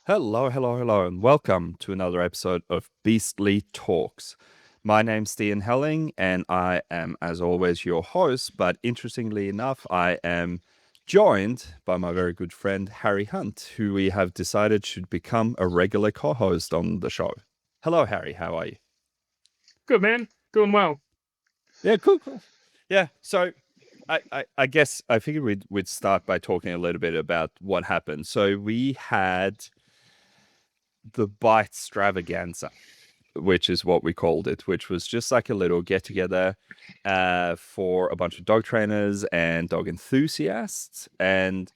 Hello, and welcome to another episode of Beastly Talks. My name's Stian Helling, and I am, as always, your host, but interestingly enough, I am joined by my very good friend, Harry Hunt, who we have decided should become a regular co-host on the show. Hello, Harry, how are you? Good, man. Doing well. Yeah, cool. Yeah, so I guess I figured we'd start by talking a little bit about what happened. So we had the Bite Stravaganza, which is what we called it, which was just like a little get together for a bunch of dog trainers and dog enthusiasts. And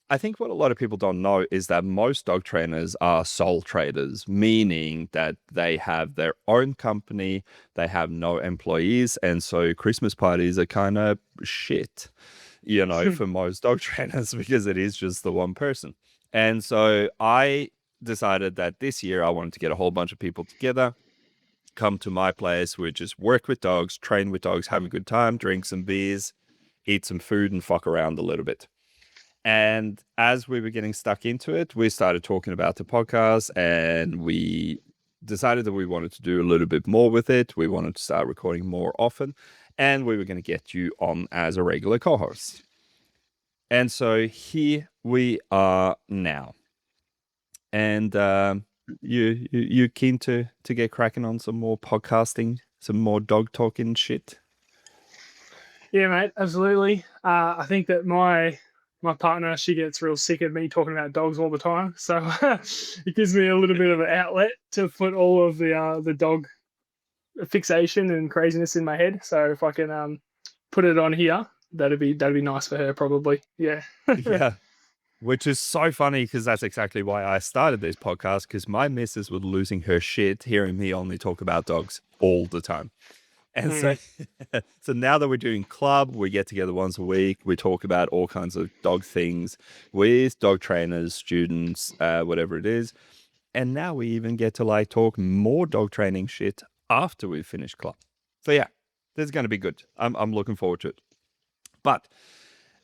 I think what a lot of people don't know is that most dog trainers are sole traders, meaning that they have their own company, they have no employees, and so Christmas parties are kind of shit, for most dog trainers because it is just the one person. And so I decided that this year I wanted to get a whole bunch of people together, come to my place, we just work with dogs, train with dogs, have a good time, drink some beers, eat some food, and fuck around a little bit. And as we were getting stuck into it, we started talking about the podcast, and we decided that we wanted to do a little bit more with it. We wanted to start recording more often, and we were going to get you on as a regular co-host. And so here we are now. And you keen to get cracking on some more podcasting, some more dog talking shit? Yeah, mate, absolutely. I think that my partner, she gets real sick of me talking about dogs all the time, so it gives me a little bit of an outlet to put all of the dog fixation and craziness in my head. So if I can put it on here, that'd be nice for her, probably. Yeah. Yeah. Which is so funny because that's exactly why I started this podcast, because my missus was losing her shit hearing me only talk about dogs all the time. And so now that we're doing club, we get together once a week. We talk about all kinds of dog things with dog trainers, students, whatever it is. And now we even get to talk more dog training shit after we finish club. So yeah, this is going to be good. I'm looking forward to it. But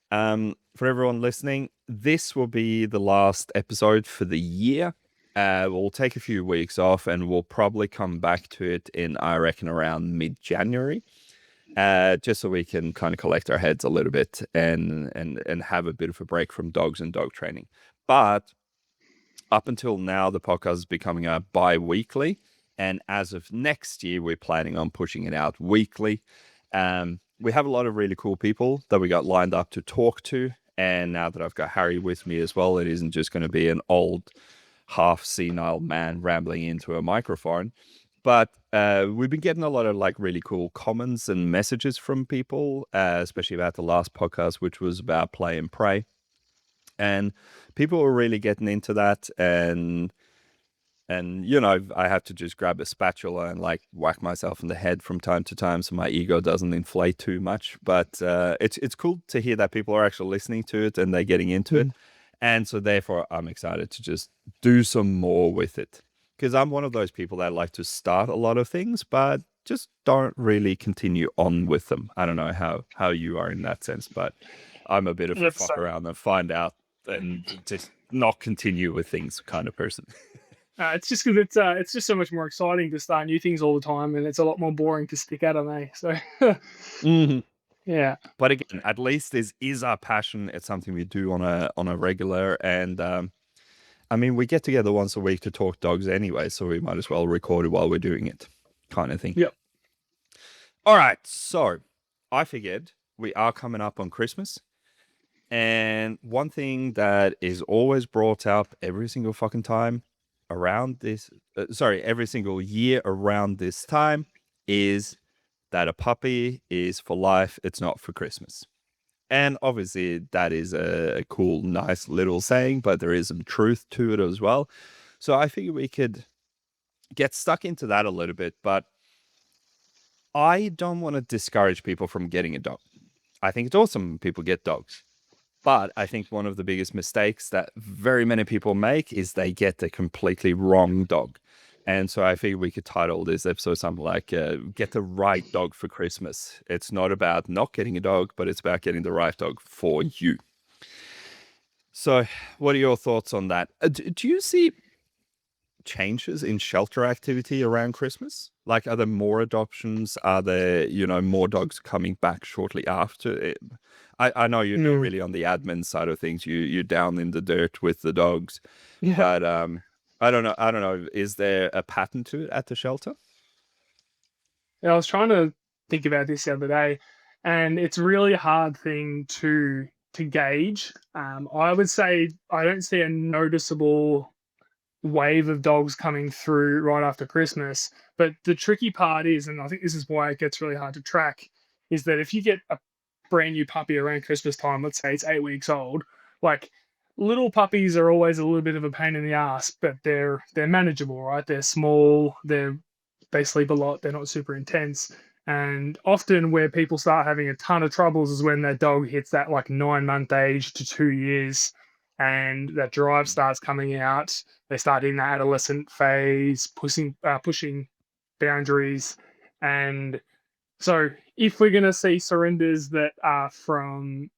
for everyone listening, this will be the last episode for the year. We'll take a few weeks off, and we'll probably come back to it in, I reckon, around mid-January, just so we can kind of collect our heads a little bit and have a bit of a break from dogs and dog training. But up until now, the podcast is becoming a bi-weekly, and as of next year, we're planning on pushing it out weekly. We have a lot of really cool people that we got lined up to talk to. And now that I've got Harry with me as well, it isn't just going to be an old, half senile man rambling into a microphone. But we've been getting a lot of really really comments and messages from people, especially about the last podcast, which was about play and pray. And people were really getting into that. And I have to just grab a spatula and whack myself in the head from time to time so my ego doesn't inflate too much. But it's cool to hear that people are actually listening to it and they're getting into it. And so therefore, I'm excited to just do some more with it. Because I'm one of those people that like to start a lot of things, but just don't really continue on with them. I don't know how you are in that sense, but I'm a bit of a fuck around and find out and just not continue with things kind of person. It's just because it's just so much more exciting to start new things all the time, and it's a lot more boring to stick at them, eh? So, yeah. But again, at least this is our passion. It's something we do on a regular, and I mean, we get together once a week to talk dogs anyway, so we might as well record it while we're doing it, kind of thing. Yep. All right, so I figured we are coming up on Christmas, and one thing that is always brought up every single fucking time around this, every single year around this time is that a puppy is for life. It's not for Christmas. And obviously that is a cool, nice little saying, but there is some truth to it as well. So I figured we could get stuck into that a little bit. But I don't want to discourage people from getting a dog. I think it's awesome when people get dogs. But I think one of the biggest mistakes that very many people make is they get the completely wrong dog. And so I figured we could title this episode something like Get the Right Dog for Christmas. It's not about not getting a dog, but it's about getting the right dog for you. So, what are your thoughts on that? Do you see changes in shelter activity around Christmas? Like, are there more adoptions? Are there, more dogs coming back shortly after it? I know you're not Mm. really on the admin side of things. You're down in the dirt with the dogs, Yeah. but I don't know. I don't know. Is there a pattern to it at the shelter? I was trying to think about this the other day, and it's a really hard thing to gauge. I would say I don't see a noticeable wave of dogs coming through right after Christmas. But the tricky part is, and I think this is why it gets really hard to track, is that if you get a brand new puppy around Christmas time, let's say it's 8 weeks old, like little puppies are always a little bit of a pain in the ass, but they're manageable, right? They're small, they sleep a lot, they're not super intense. And often where people start having a ton of troubles is when that dog hits that like 9 month age to 2 years and that drive starts coming out. They start in the adolescent phase, pushing boundaries. And so if we're going to see surrenders that are from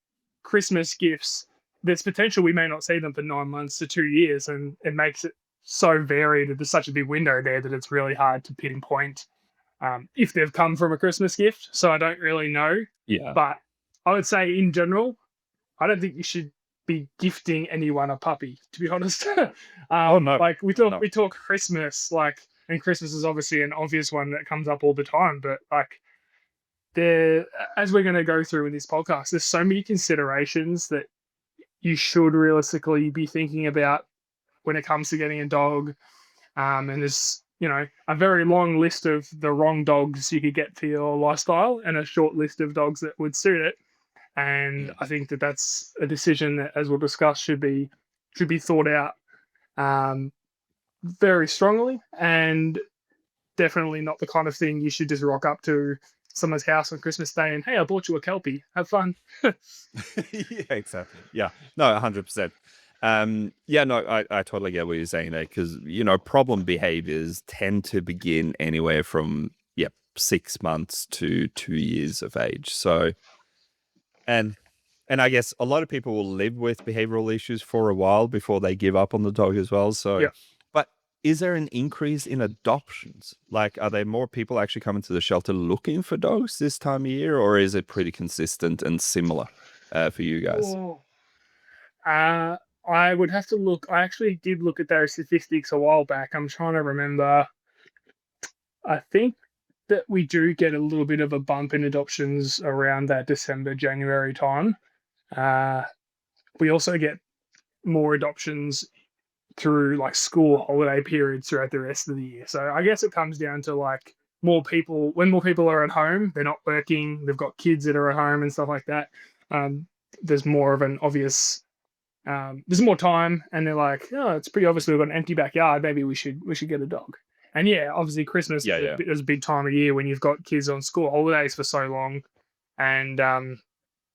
Christmas gifts, there's potential we may not see them for 9 months to 2 years. And it makes it so varied. There's such a big window there that it's really hard to pinpoint if they've come from a Christmas gift. So I don't really know. Yeah. But I would say in general, I don't think you should be gifting anyone a puppy, to be honest. Oh no, Like no. we talk Christmas, like, and Christmas is obviously an obvious one that comes up all the time, but like there, as we're going to go through in this podcast, there's so many considerations that you should realistically be thinking about when it comes to getting a dog. And there's, a very long list of the wrong dogs you could get for your lifestyle and a short list of dogs that would suit it. And I think that that's a decision that, as we'll discuss, should be thought out um, very strongly, and definitely not the kind of thing you should just rock up to someone's house on Christmas Day and, hey, I bought you a kelpie, have fun. Yeah, exactly. Yeah, no, 100%. Yeah, no, I totally get what you're saying there because problem behaviors tend to begin anywhere from 6 months to 2 years of age. So, and and I guess a lot of people will live with behavioral issues for a while before they give up on the dog as well. So, Yeah. but is there an increase in adoptions? Like, are there more people actually coming to the shelter looking for dogs this time of year, or is it pretty consistent and similar for you guys? Oh. Uh, I would have to look. I actually did look at those statistics a while back. I'm trying to remember. I think that we do get a little bit of a bump in adoptions around that December, January time. Uh, we also get more adoptions through like school holiday periods throughout the rest of the year. So I guess it comes down to like more people, when more people are at home, they're not working, they've got kids that are at home and stuff like that. Um, there's more of an obvious, there's more time, and they're like, oh, it's pretty obvious we've got an empty backyard. Maybe we should get a dog. And yeah, obviously Christmas Yeah, yeah. is a big time of year when you've got kids on school holidays for so long, and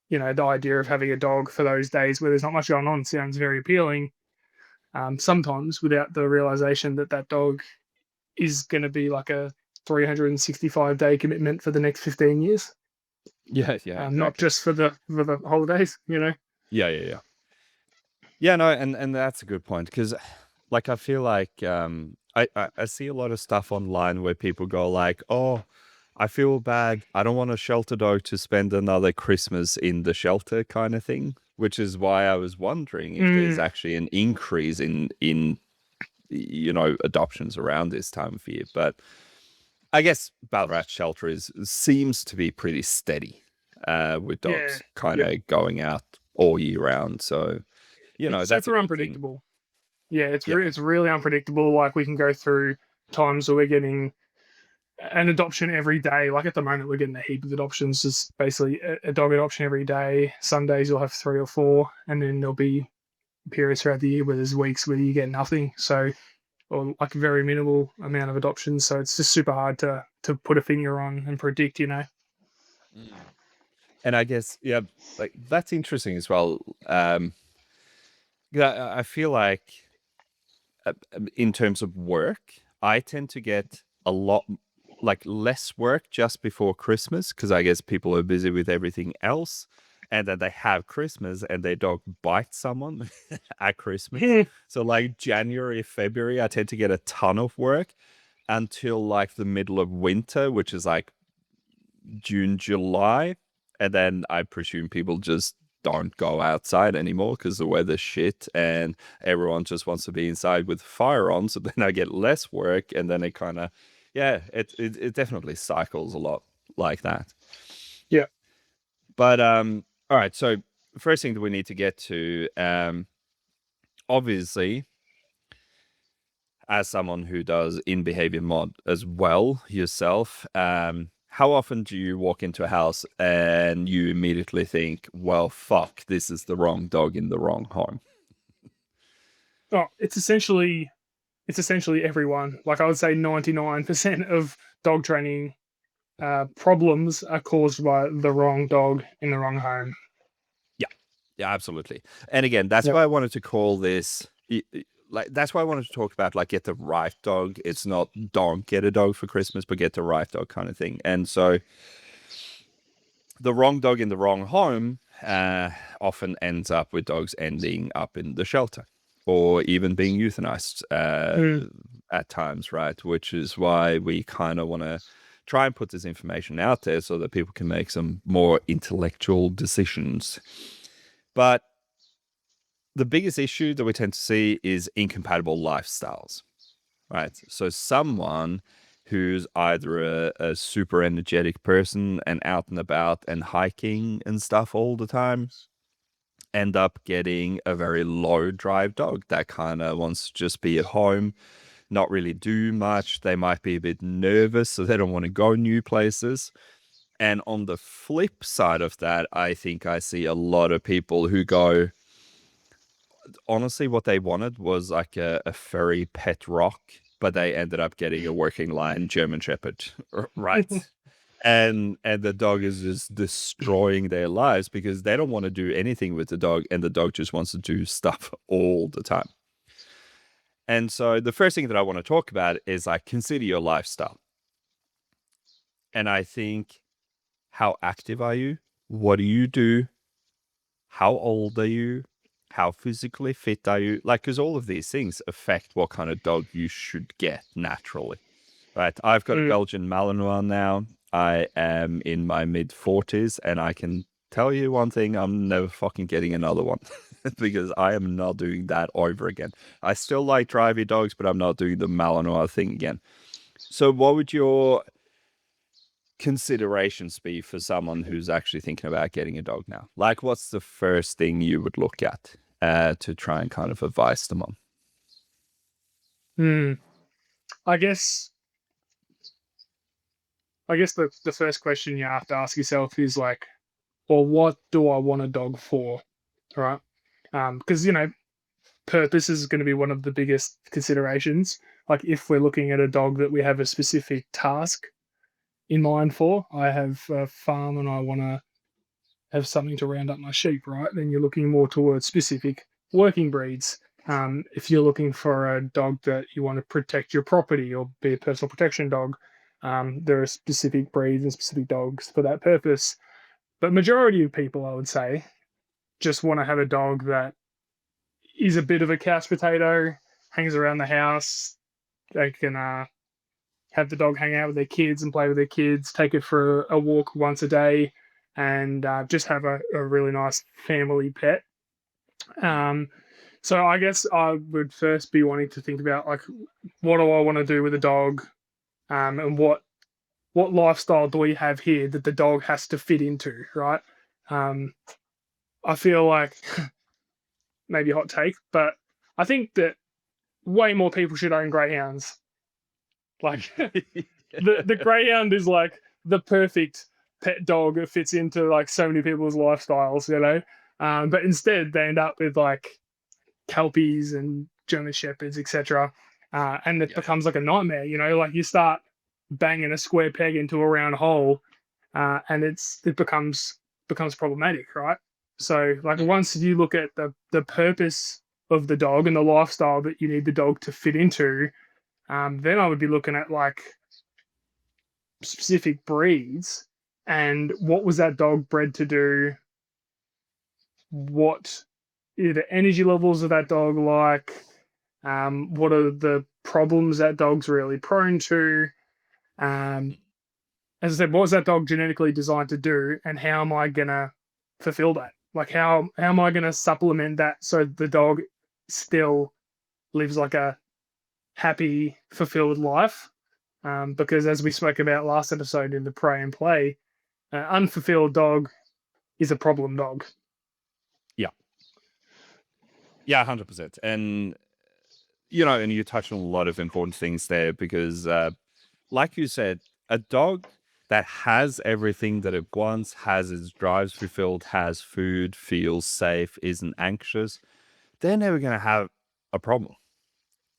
the idea of having a dog for those days where there's not much going on sounds very appealing. Sometimes without the realization that that dog is going to be like a 365-day commitment for the next 15 years, Yeah, yeah, not exactly. just for the holidays. Yeah, yeah, yeah. Yeah, no, and that's a good point because, like, I feel like I see a lot of stuff online where people go like, "Oh, I feel bad. I don't want a shelter dog to spend another Christmas in the shelter," kind of thing. Which is why I was wondering if there's Mm, actually an increase in adoptions around this time of year. But I guess Ballarat shelter seems to be pretty steady, with yeah, dogs kind yeah. of going out all year round. So It's that's a super good thing. unpredictable. Yeah, Yeah. it's really unpredictable. Like we can go through times where we're getting an adoption every day. Like at the moment, we're getting a heap of adoptions. Just basically a dog adoption every day. Some days you'll have three or four, and then there'll be periods throughout the year where there's weeks where you get nothing. So or like a very minimal amount of adoptions. So it's just super hard to put a finger on and predict, you know. Mm. And I guess, yeah, like that's interesting as well. Yeah, I feel like in terms of work, I tend to get a lot like less work just before Christmas because I guess people are busy with everything else. And then they have Christmas and their dog bites someone at Christmas. So, like January, February, I tend to get a ton of work until like the middle of winter, which is like June, July. And then I presume people just don't go outside anymore because the weather's shit and everyone just wants to be inside with fire on. So then I get less work and then it kind of, yeah, it definitely cycles a lot like that. Yeah. But all right, so first thing that we need to get to, obviously, as someone who does in behavior mod as well yourself, how often do you walk into a house and you immediately think, well, fuck, this is the wrong dog in the wrong home? Oh, it's essentially everyone. Like I would say 99% of dog training problems are caused by the wrong dog in the wrong home. Yeah, yeah, absolutely. And again, that's Yep. why I wanted to call this like that's why I wanted to talk about like get the right dog. It's not don't get a dog for Christmas, but get the right dog kind of thing. And so the wrong dog in the wrong home often ends up with dogs ending up in the shelter or even being euthanized Mm, at times, right? Which is why we kind of want to try and put this information out there so that people can make some more intellectual decisions. But the biggest issue that we tend to see is incompatible lifestyles, right? So someone who's either a super energetic person and out and about and hiking and stuff all the time end up getting a very low drive dog that kind of wants to just be at home, not really do much. They might be a bit nervous, so they don't want to go new places. And on the flip side of that, I think I see a lot of people who go, honestly, what they wanted was like a furry pet rock, but they ended up getting a working line German Shepherd, right? And the dog is just destroying their lives because they don't want to do anything with the dog, and the dog just wants to do stuff all the time. And so the first thing that I want to talk about is like consider your lifestyle. And I think, how active are you? What do you do? How old are you? How physically fit are you? Like, because all of these things affect what kind of dog you should get naturally, right? I've got a mm. Belgian Malinois now. I am in my mid 40s, and I can tell you one thing: I'm never fucking getting another one because I am not doing that over again. I still like drivey dogs, but I'm not doing the Malinois thing again. So, what would your considerations be for someone who's actually thinking about getting a dog now? Like, what's the first thing you would look at to try and kind of advise them on? Mm. I guess the first question you have to ask yourself is like, well, what do I want a dog for? Right? Because purpose is going to be one of the biggest considerations. Like if we're looking at a dog that we have a specific task in mind for, I have a farm and I want to have something to round up my sheep, right? Then you're looking more towards specific working breeds. If you're looking for a dog that you want to protect your property or be a personal protection dog, there are specific breeds and specific dogs for that purpose. But majority of people, I would say, just want to have a dog that is a bit of a couch potato, hangs around the house. They can have the dog hang out with their kids and play with their kids, take it for a walk once a day, and just have a really nice family pet. Um, so I guess I would first be wanting to think about like, what do I want to do with a dog, and what lifestyle do we have here that the dog has to fit into, right? Um, I feel like maybe a hot take, but I think that way more people should own greyhounds. Like the greyhound is like the perfect pet dog that fits into like so many people's lifestyles, you know. But instead, they end up with like kelpies and German shepherds, etc. and it Yeah. becomes like a nightmare. Like you start banging a square peg into a round hole, and it becomes problematic, right? So like once you look at the purpose of the dog and the lifestyle that you need the dog to fit into, then I would be looking at like specific breeds and what was that dog bred to do, what are the energy levels of that dog like, what are the problems that dog's really prone to, um, as I said, what was that dog genetically designed to do, and how am I gonna fulfill that? Like how am I gonna supplement that so the dog still lives like a happy, fulfilled life? Because as we spoke about last episode in the pray and play, unfulfilled dog is a problem dog. Yeah. Yeah, 100%. And, and you touched on a lot of important things there because, like you said, a dog that has everything that it wants, has its drives fulfilled, has food, feels safe, isn't anxious, they're never going to have a problem,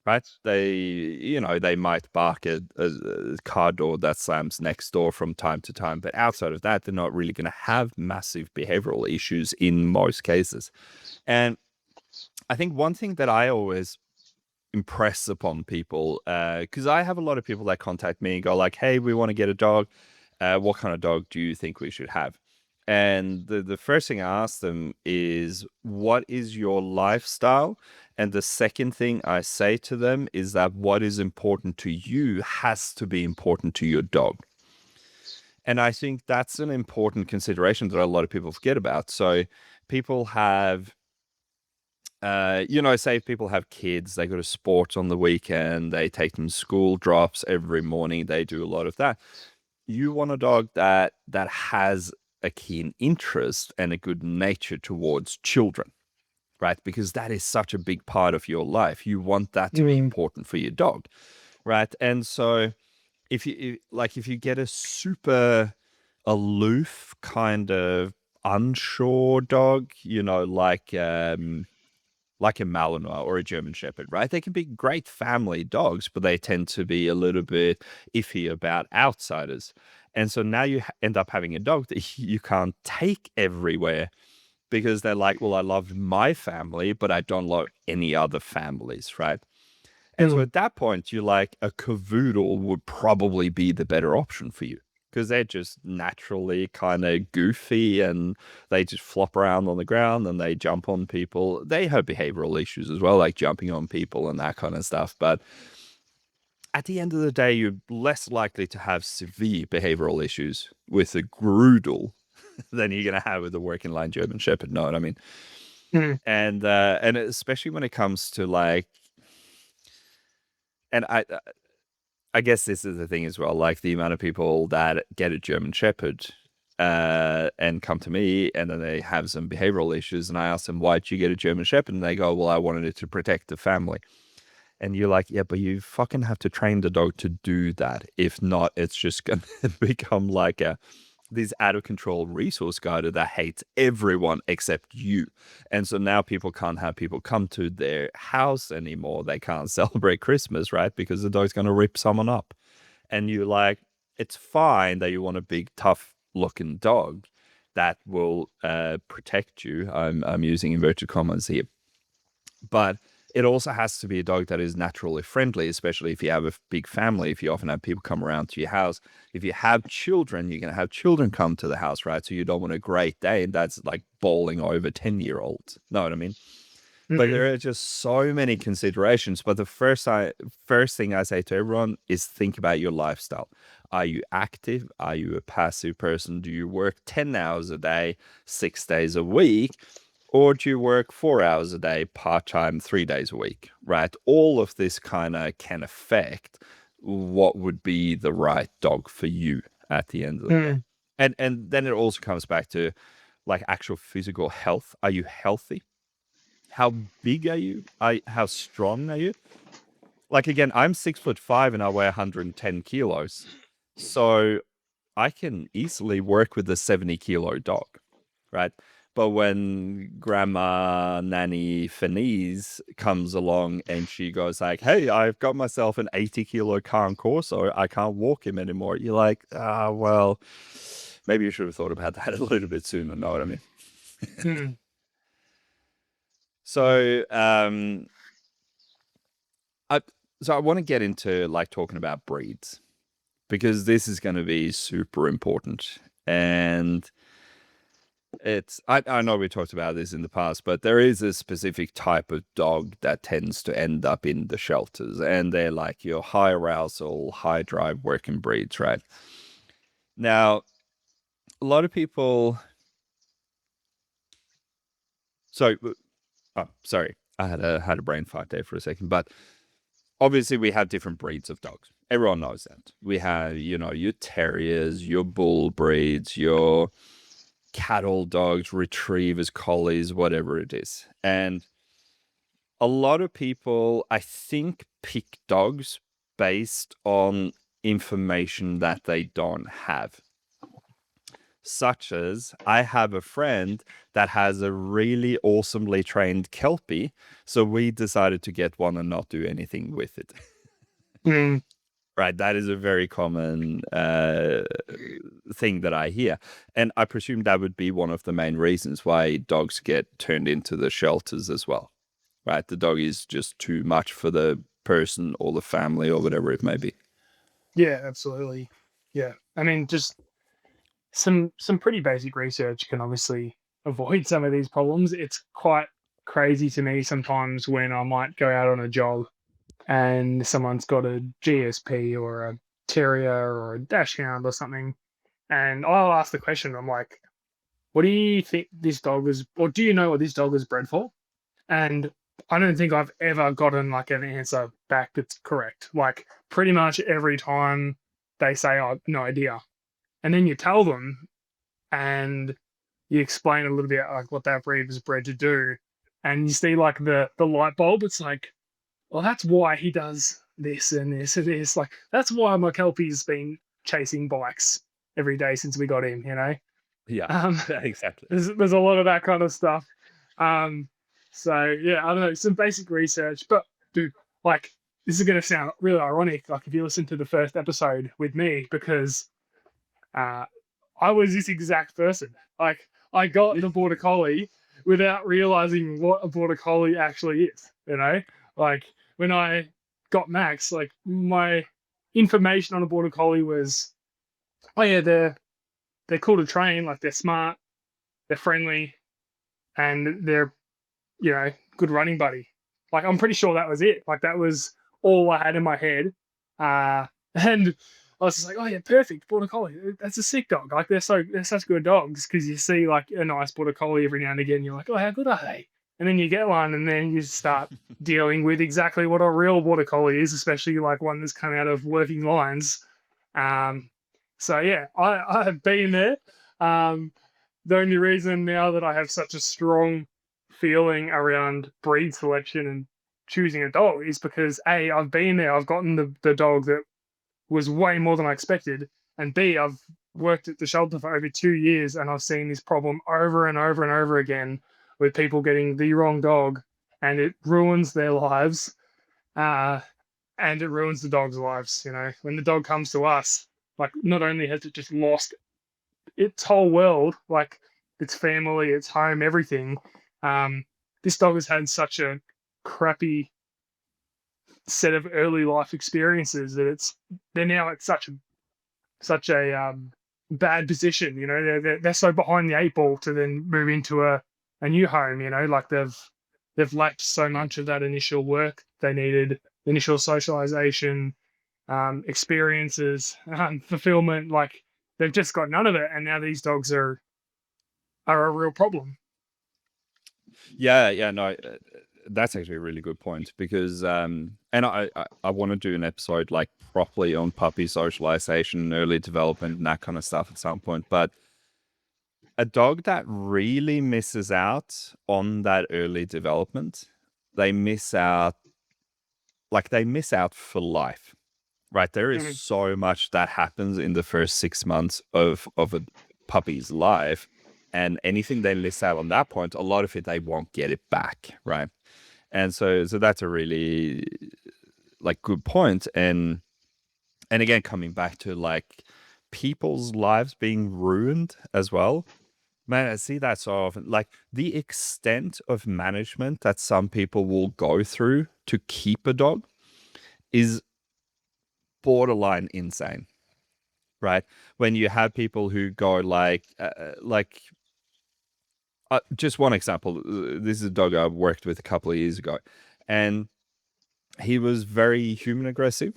right? They might bark at a car door that slams next door from time to time, but outside of that, they're not really going to have massive behavioral issues in most cases. And I think one thing that I always impress upon people, because I have a lot of people that contact me and go like, "Hey, we want to get a dog. What kind of dog do you think we should have?" And the first thing I ask them is, "What is your lifestyle?" And the second thing I say to them is that what is important to you has to be important to your dog. And I think that's an important consideration that a lot of people forget about. So people have say if people have kids, they go to sports on the weekend, they take them school drops every morning, they do a lot of that. You want a dog that has a keen interest and a good nature towards children, right? Because that is such a big part of your life. You want that to be important for your dog, right? And so if you get a super aloof kind of unsure dog, like a Malinois or a German Shepherd, right? They can be great family dogs, but they tend to be a little bit iffy about outsiders. And so now you end up having a dog that you can't take everywhere because they're like, well, I love my family, but I don't love any other families, right? And so Mm. at that point, you're like, a cavoodle would probably be the better option for you because they're just naturally kind of goofy and they just flop around on the ground and they jump on people. They have behavioral issues as well, like jumping on people and that kind of stuff. But at the end of the day, you're less likely to have severe behavioral issues with a groodle than you're going to have with a working line German Shepherd. Know what I mean? Mm. And especially when it comes to like, and I guess this is the thing as well, like the amount of people that get a German Shepherd and come to me and then they have some behavioral issues and I ask them, why did you get a German Shepherd? And they go, well, I wanted it to protect the family. And you're like, yeah, but you fucking have to train the dog to do that. If not, it's just going to become like this out of control resource guide that hates everyone except you. And so now people can't have people come to their house anymore. They can't celebrate Christmas, right? Because the dog's going to rip someone up. And you're like, it's fine that you want a big, tough looking dog that will protect you. I'm using inverted commas here. But it also has to be a dog that is naturally friendly, especially if you have a big family, if you often have people come around to your house. If you have children, you're going to have children come to the house, right? So you don't want a Great Dane that's like bowling over 10-year-olds. Know what I mean? Like Mm. there are just so many considerations. But the first thing I say to everyone is think about your lifestyle. Are you active? Are you a passive person? Do you work 10 hours a day, 6 days a week? Or do you work 4 hours a day, part time, 3 days a week, right? All of this kind of can affect what would be the right dog for you at the end of the day. Mm. And then it also comes back to like actual physical health. Are you healthy? How big are you? How strong are you? Like again, I'm 6'5" and I weigh 110 kilos. So I can easily work with a 70-kilo dog, right? But when grandma nanny Fenice comes along and she goes like, "Hey, I've got myself an 80-kilo Cairn Corso. I can't walk him anymore." You're like, well, maybe you should have thought about that a little bit sooner. Know what I mean? Mm. So, I want to get into like talking about breeds because this is going to be super important. And I know we talked about this in the past, but there is a specific type of dog that tends to end up in the shelters, and they're like your high arousal, high drive working breeds, right? Now, a lot of people. So, sorry, I had a brain fart there for a second, but obviously we have different breeds of dogs. Everyone knows that. We have, your terriers, your bull breeds, your cattle dogs, retrievers, collies, whatever it is. And a lot of people, I think, pick dogs based on information that they don't have. Such as, I have a friend that has a really awesomely trained Kelpie, so we decided to get one and not do anything with it. Mm. Right, that is a very common thing that I hear. And I presume that would be one of the main reasons why dogs get turned into the shelters as well. Right, the dog is just too much for the person or the family or whatever it may be. Yeah, absolutely. Yeah, I mean, just some pretty basic research can obviously avoid some of these problems. It's quite crazy to me sometimes when I might go out on a jog and someone's got a GSP or a terrier or a dachshund or something, and I'll ask the question. I'm like, "What do you think this dog is, or do you know what this dog is bred for?" And I don't think I've ever gotten like an answer back that's correct. Like pretty much every time they say, "I have no idea," and then you tell them and you explain a little bit like what that breed was bred to do, and you see like the light bulb. It's like, well, that's why he does this and this and this. Like that's why my Kelpie's been chasing bikes every day since we got him. Yeah, Um, exactly. there's a lot of that kind of stuff. Um, so yeah, I don't know, some basic research, but dude, like this is gonna sound really ironic, like if you listen to the first episode with me, because uh, I was this exact person. Like I got the border collie without realizing what a border collie actually is. Like when I got Max, like my information on a border collie was, oh yeah, they're cool to train, like they're smart, they're friendly, and they're good running buddy. Like I'm pretty sure that was it. Like that was all I had in my head. And I was just like, oh yeah, perfect, border collie. That's a sick dog. Like they're such good dogs because you see like a nice border collie every now and again. You're like, oh, how good are they? And then you get one, and then you start dealing with exactly what a real border collie is, especially like one that's come out of working lines. Um, so yeah, I have been there. Um, the only reason now that I have such a strong feeling around breed selection and choosing a dog is because A, I've been there, I've gotten the dog that was way more than I expected, and B, I've worked at the shelter for over 2 years and I've seen this problem over and over and over again with people getting the wrong dog, and it ruins their lives. Uh, and it ruins the dog's lives. When the dog comes to us, like not only has it just lost its whole world, like its family, its home, everything. Um, this dog has had such a crappy set of early life experiences that they're now at such a bad position. They're so behind the eight ball to then move into a new home. Like they've lacked so much of that initial work they needed, initial socialization, experiences, fulfillment. Like they've just got none of it, and now these dogs are a real problem. Yeah, no, that's actually a really good point because, and I want to do an episode like properly on puppy socialization, early development, and that kind of stuff at some point. But a dog that really misses out on that early development, they miss out, like they miss out for life, right? There is so much that happens in the first 6 months of a puppy's life And anything they list out on that point, a lot of it they won't get it back, right? And so that's a really like good point. And again, coming back to like people's lives being ruined as well. Man, I see that so often. Like the extent of management that some people will go through to keep a dog is borderline insane, right? When you have people who go just one example. This is a dog I worked with a couple of years ago, and he was very human aggressive.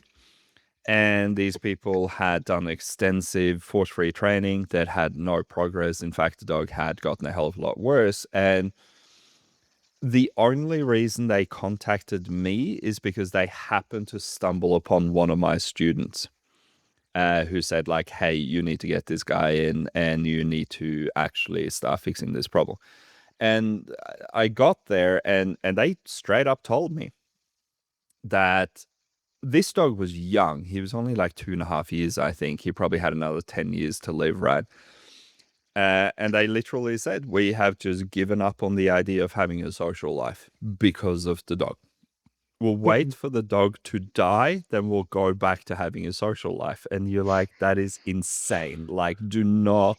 And these people had done extensive force-free training that had no progress. In fact, the dog had gotten a hell of a lot worse. And the only reason they contacted me is because they happened to stumble upon one of my students who said, like, hey, you need to get this guy in and you need to actually start fixing this problem. And I got there and they straight up told me that this dog was young. He was only like 2.5 years, I think. He probably had another 10 years to live, right? And they literally said, we have just given up on the idea of having a social life because of the dog. We'll wait for the dog to die, then we'll go back to having a social life. And you're like, that is insane. Like, do not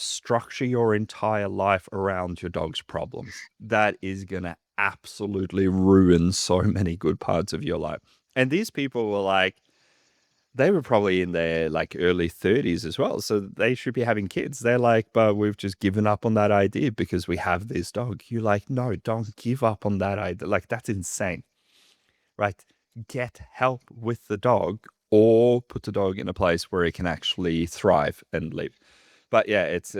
structure your entire life around your dog's problems. That is gonna absolutely ruin so many good parts of your life. And these people were like, they were probably in their like early 30s as well. So they should be having kids. They're like, but we've just given up on that idea because we have this dog. You're like, no, don't give up on that idea. Like, that's insane, right? Get help with the dog or put the dog in a place where it can actually thrive and live. But yeah, it's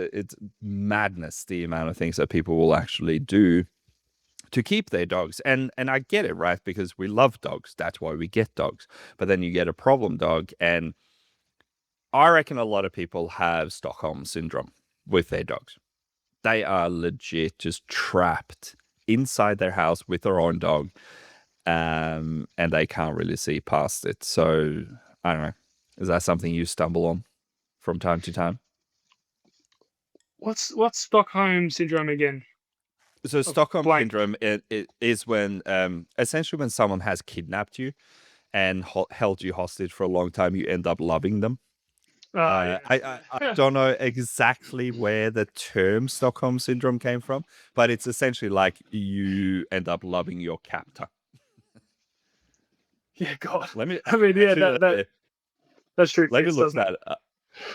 madness, the amount of things that people will actually do to keep their dogs. And I get it, right? Because we love dogs. That's why we get dogs. But then you get a problem dog, and I reckon a lot of people have Stockholm syndrome with their dogs. They are legit just trapped inside their house with their own dog, and they can't really see past it. So I don't know. Is that something you stumble on from time to time? What's Stockholm syndrome again? So Oh, Stockholm blank. syndrome it is when essentially when someone has kidnapped you and held you hostage for a long time, you end up loving them. Oh I yeah. don't know exactly where the term Stockholm syndrome came from, but it's essentially like you end up loving your captor. Yeah, God. Let me I mean, yeah, actually that's true let me fits, look doesn't it? that up.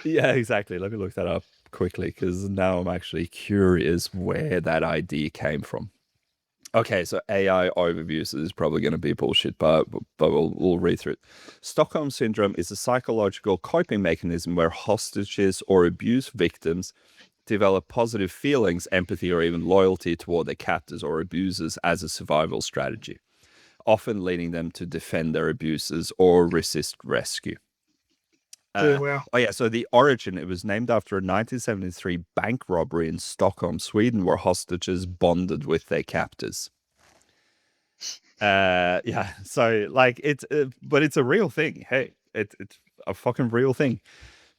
Yeah, exactly. Let me look that up quickly because now I'm actually curious where that idea came from. Okay, so AI overviews is probably going to be bullshit, but we'll read through it. Stockholm syndrome is a psychological coping mechanism where hostages or abuse victims develop positive feelings, empathy, or even loyalty toward their captors or abusers as a survival strategy, often leading them to defend their abusers or resist rescue. Yeah, Uh, wow. oh yeah, so the origin, it was named after a 1973 bank robbery in Stockholm, Sweden, where hostages bonded with their captors. Yeah, so like but it's a real thing. Hey, it's a fucking real thing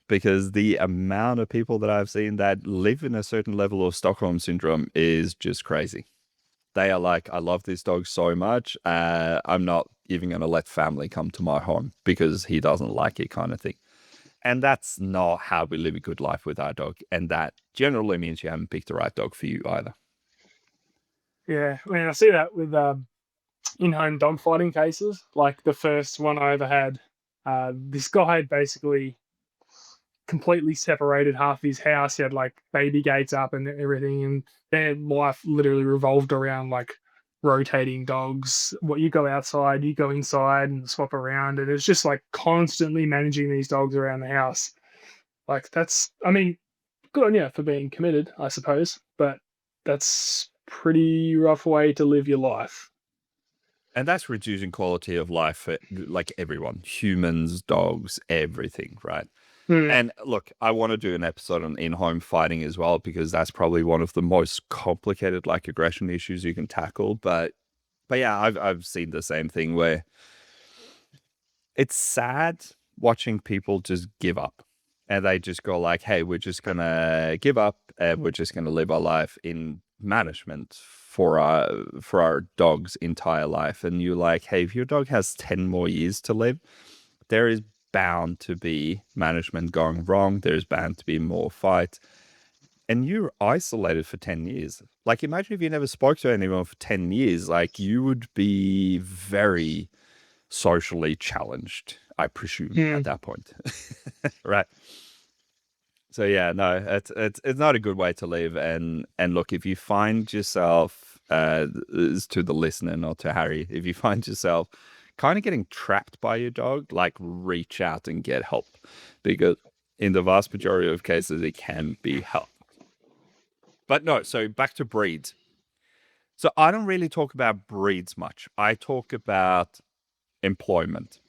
because the amount of people that I've seen that live in a certain level of Stockholm syndrome is just crazy. They are like, I love this dog so much. I'm not even going to let family come to my home because he doesn't like it, kind of thing. And that's not how we live a good life with our dog. And that generally means you haven't picked the right dog for you either. Yeah, I mean, I see that with in-home dog fighting cases. Like the first one I ever had, this guy had basically completely separated half his house. He had like baby gates up and everything, and their life literally revolved around like rotating dogs. What you go outside, you go inside and swap around, and it's just like constantly managing these dogs around the house. Like that's, I mean, good on you for being committed, I suppose, but that's pretty rough way to live your life. And that's reducing quality of life for like everyone, humans, dogs, everything, right? Hmm. And look, I want to do an episode on in-home fighting as well because that's probably one of the most complicated like aggression issues you can tackle. But yeah, I've seen the same thing where it's sad watching people just give up. and they just go like, hey, we're just going to give up and we're just going to live our life in management for our dog's entire life. And you're like, hey, if your dog has 10 more years to live, there is bound to be management going wrong. There's bound to be more fights. And you're isolated for 10 years. Like, imagine if you never spoke to anyone for 10 years. Like, you would be very socially challenged, I presume, at Mm. that point. Right. So yeah, no, it's not a good way to live. And look, if you find yourself, this is to the listener, not to Harry, if you find yourself kind of getting trapped by your dog, like, reach out and get help, because in the vast majority of cases, it can be helped. But no, so back to breeds. So I don't really talk about breeds much. I talk about employment.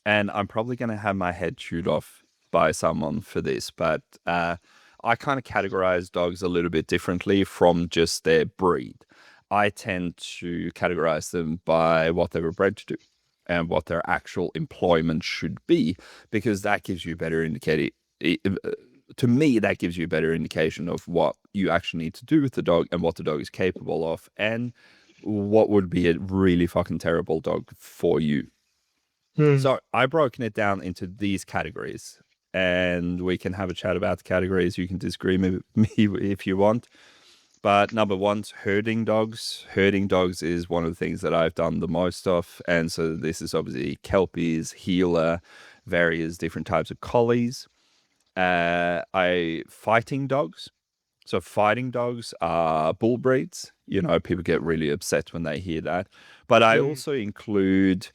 And I'm probably going to have my head chewed off by someone for this, but I kind of categorize dogs a little bit differently from just their breed. I tend to categorize them by what they were bred to do and what their actual employment should be, because that gives you a better indicator. To me, that gives you a better indication of what you actually need to do with the dog and what the dog is capable of, and what would be a really fucking terrible dog for you. Mm. So I've broken it down into these categories, and we can have a chat about the categories. You can disagree with me if you want. But number one's herding dogs. Herding dogs is one of the things that I've done the most of. And so this is obviously Kelpies, Heeler, various different types of collies. Fighting dogs. So fighting dogs are bull breeds. You know, people get really upset when they hear that. But I Mm. also include,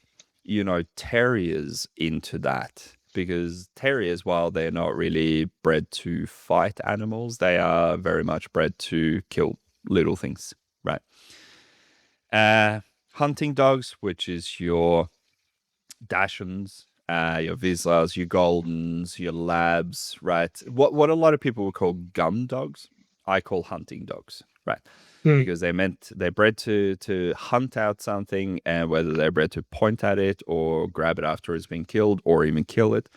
terriers into that, because terriers, while they're not really bred to fight animals, they are very much bred to kill little things, right? Hunting dogs, which is your Dachshunds, your Vizslas, your Goldens, your Labs, right? What a lot of people would call gun dogs, I call hunting dogs, right? Mm. Because they're bred to hunt out something, and whether they're bred to point at it or grab it after it's been killed or even kill it,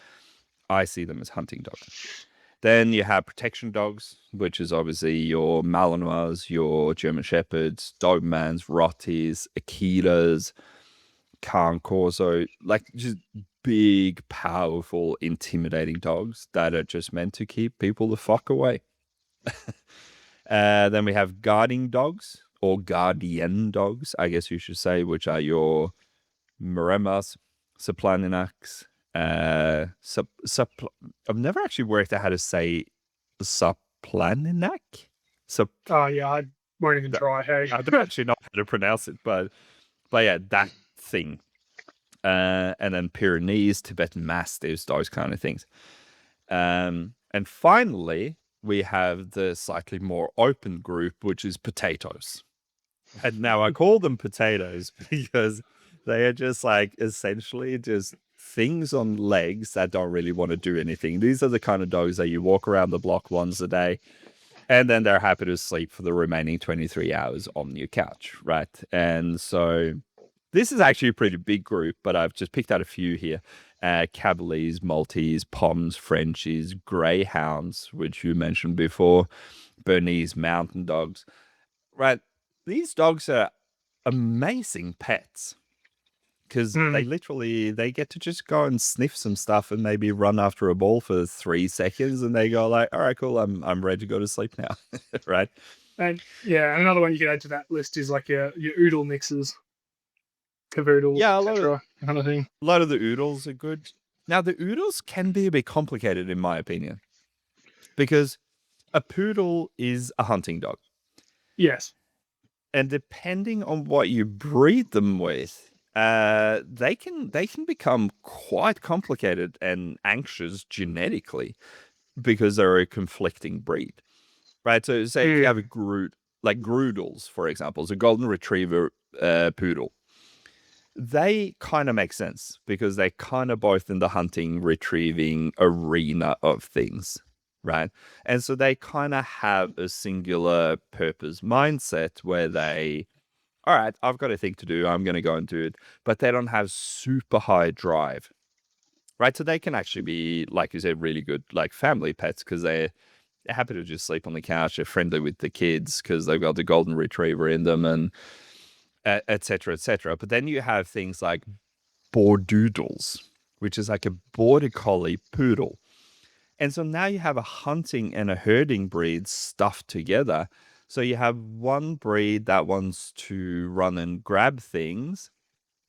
I see them as hunting dogs. Then you have protection dogs, which is obviously your Malinois, your German Shepherds, Dobermans, Rotties, Akitas, Cairn Corso, like, just big, powerful, intimidating dogs that are just meant to keep people the fuck away. Then we have guarding dogs, or guardian dogs, I guess you should say, which are your Maremas, Saplaninax, I've never actually worked out how to say Saplaninac. Sup, Oh yeah, I won't even try. Hey. I don't actually know how to pronounce it, but yeah, that thing. And then Pyrenees, Tibetan Mastiffs, those kind of things. And finally, we have the slightly more open group, which is potatoes. And now I call them potatoes because they are just, like, essentially just things on legs that don't really want to do anything. These are the kind of dogs that you walk around the block once a day, and then they're happy to sleep for the remaining 23 hours on your couch, right? And so this is actually a pretty big group, but I've just picked out a few here. Cavaliers, Maltese, Poms, Frenchies, Greyhounds, which you mentioned before, Bernese Mountain Dogs. Right. These dogs are amazing pets, because Mm. they get to just go and sniff some stuff and maybe run after a ball for 3 seconds, and they go like, all right, cool, I'm ready to go to sleep now. Right. And yeah, another one you could add to that list is like your oodle mixes, cavoodles, Yeah, etc. Kind of thing. a lot of the oodles are good. Now, the oodles can be a bit complicated, in my opinion, because a poodle is a hunting dog. Yes. And depending on what you breed them with, they can become quite complicated and anxious genetically, because they're a conflicting breed, right? So, say if you Mm. have a like Groodles, for example, is a golden retriever poodle. They kind of make sense because they're kind of both in the hunting, retrieving arena of things, right? And so they kind of have a singular purpose mindset where all right, I've got a thing to do, I'm going to go and do it, but they don't have super high drive. right? So they can actually be, like you said, really good like family pets because they're happy to just sleep on the couch. They're friendly with the kids because they've got the golden retriever in them and et cetera, et cetera. But then you have things like bordoodles, which is like a border collie poodle. And so now you have a hunting and a herding breed stuffed together. So you have one breed that wants to run and grab things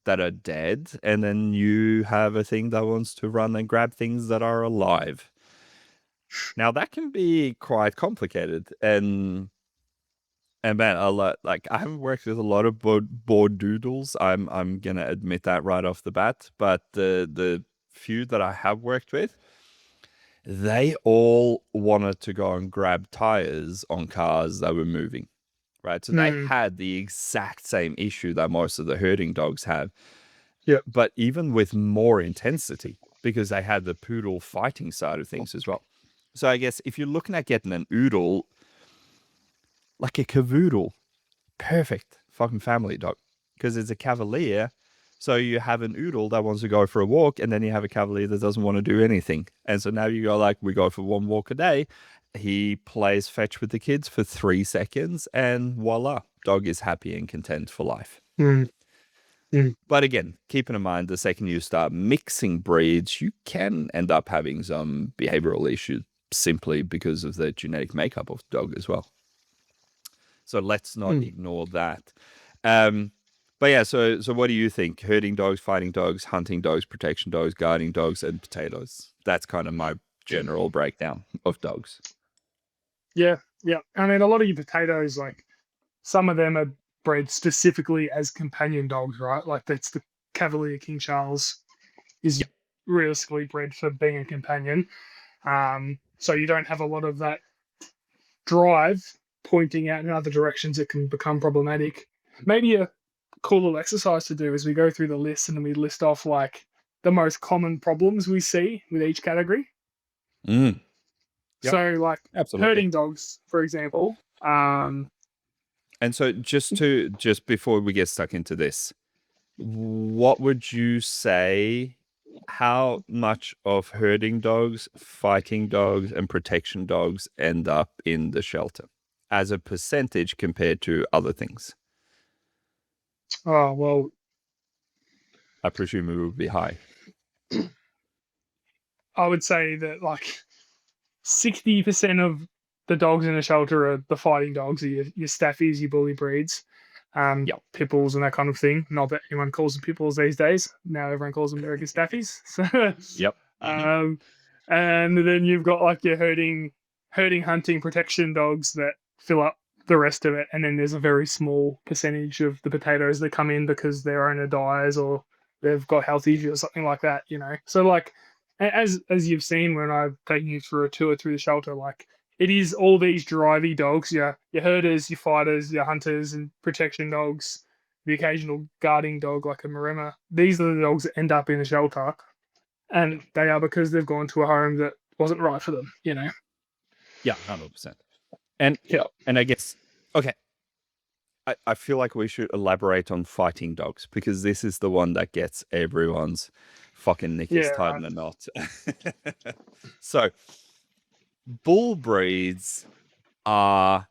that are dead, and then you have a thing that wants to run and grab things that are alive. Now that can be quite complicated, and man, a lot like I haven't worked with a lot of board doodles. I'm gonna admit that right off the bat, but the few that I have worked with, they all wanted to go and grab tires on cars that were moving, right? So they Mm, had the exact same issue that most of the herding dogs have, yeah. but even with more intensity because they had the poodle fighting side of things as well. So I guess if you're looking at getting an oodle, like a cavoodle, perfect fucking family dog because it's a cavalier. So you have an oodle that wants to go for a walk, and then you have a cavalier that doesn't want to do anything. And so now you go like, we go for one walk a day. He plays fetch with the kids for 3 seconds, and voila, dog is happy and content for life. Mm, mm, But again, keeping in mind the second you start mixing breeds, you can end up having some behavioral issues simply because of the genetic makeup of the dog as well. So let's not mm. ignore that. Um, but yeah, so what do you think? Herding dogs, fighting dogs, hunting dogs, protection dogs, guarding dogs, and potatoes. That's kind of my general breakdown of dogs. Yeah, yeah. I mean, a lot of your potatoes, like some of them are bred specifically as companion dogs, right? Like that's the Cavalier King Charles is Yeah. realistically bred for being a companion. So you don't have a lot of that drive pointing out in other directions that can become problematic. Maybe a cool little exercise to do is we go through the list and then we list off like the most common problems we see with each category. Mm. Yep. So like Absolutely. herding dogs, for example. And so just before we get stuck into this, what would you say? How much of herding dogs, fighting dogs, and protection dogs end up in the shelter as a percentage compared to other things? Oh well, I presume it would be high. I would say that like 60% of the dogs in the shelter are the fighting dogs, are your staffies, your bully breeds, Yep. pit bulls, and that kind of thing. Not that anyone calls them pit bulls these days. Now everyone calls them American staffies. Yep. So, and then you've got like your herding, hunting, protection dogs that fill up the rest of it, and then there's a very small percentage of the potatoes that come in because their owner dies or they've got health issues or something like that. So like as you've seen when I've taken you through a tour through the shelter, like it is all these drivey dogs, your herders, your fighters, your hunters, and protection dogs, the occasional guarding dog like a Maremma. These are the dogs that end up in the shelter, and they are because they've gone to a home that wasn't right for them. Yeah, 100%. And Yeah. and I guess okay, I feel like we should elaborate on fighting dogs because this is the one that gets everyone's fucking knickers Yeah. tied Right. in a knot. So bull breeds are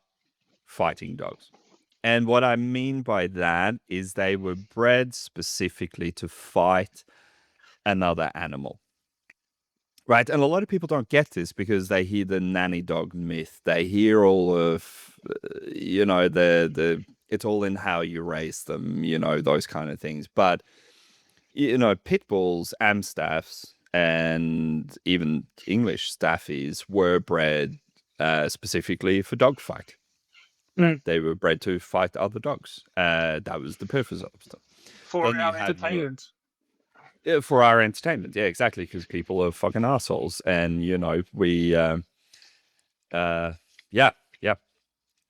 fighting dogs. And what I mean by that is they were bred specifically to fight another animal. Right. And a lot of people don't get this because they hear the nanny dog myth. They hear all of, the it's all in how you raise them, those kind of things. But, pit bulls, Amstaffs, and even English staffies were bred specifically for dogfight. Mm. They were bred to fight other dogs. That was the purpose of them. For Then you our have your entertainment. for our entertainment, yeah, exactly, because people are fucking assholes, and we, yeah, yeah,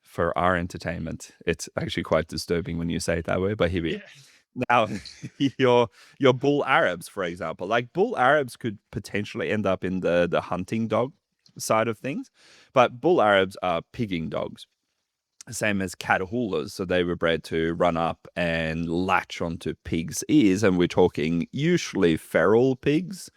for our entertainment. It's actually quite disturbing when you say it that way, but here we Yeah. are. Now, your bull Arabs, for example, like bull Arabs could potentially end up in the hunting dog side of things, but bull Arabs are pigging dogs, same as Catahoulas. So they were bred to run up and latch onto pigs' ears. And we're talking usually feral pigs.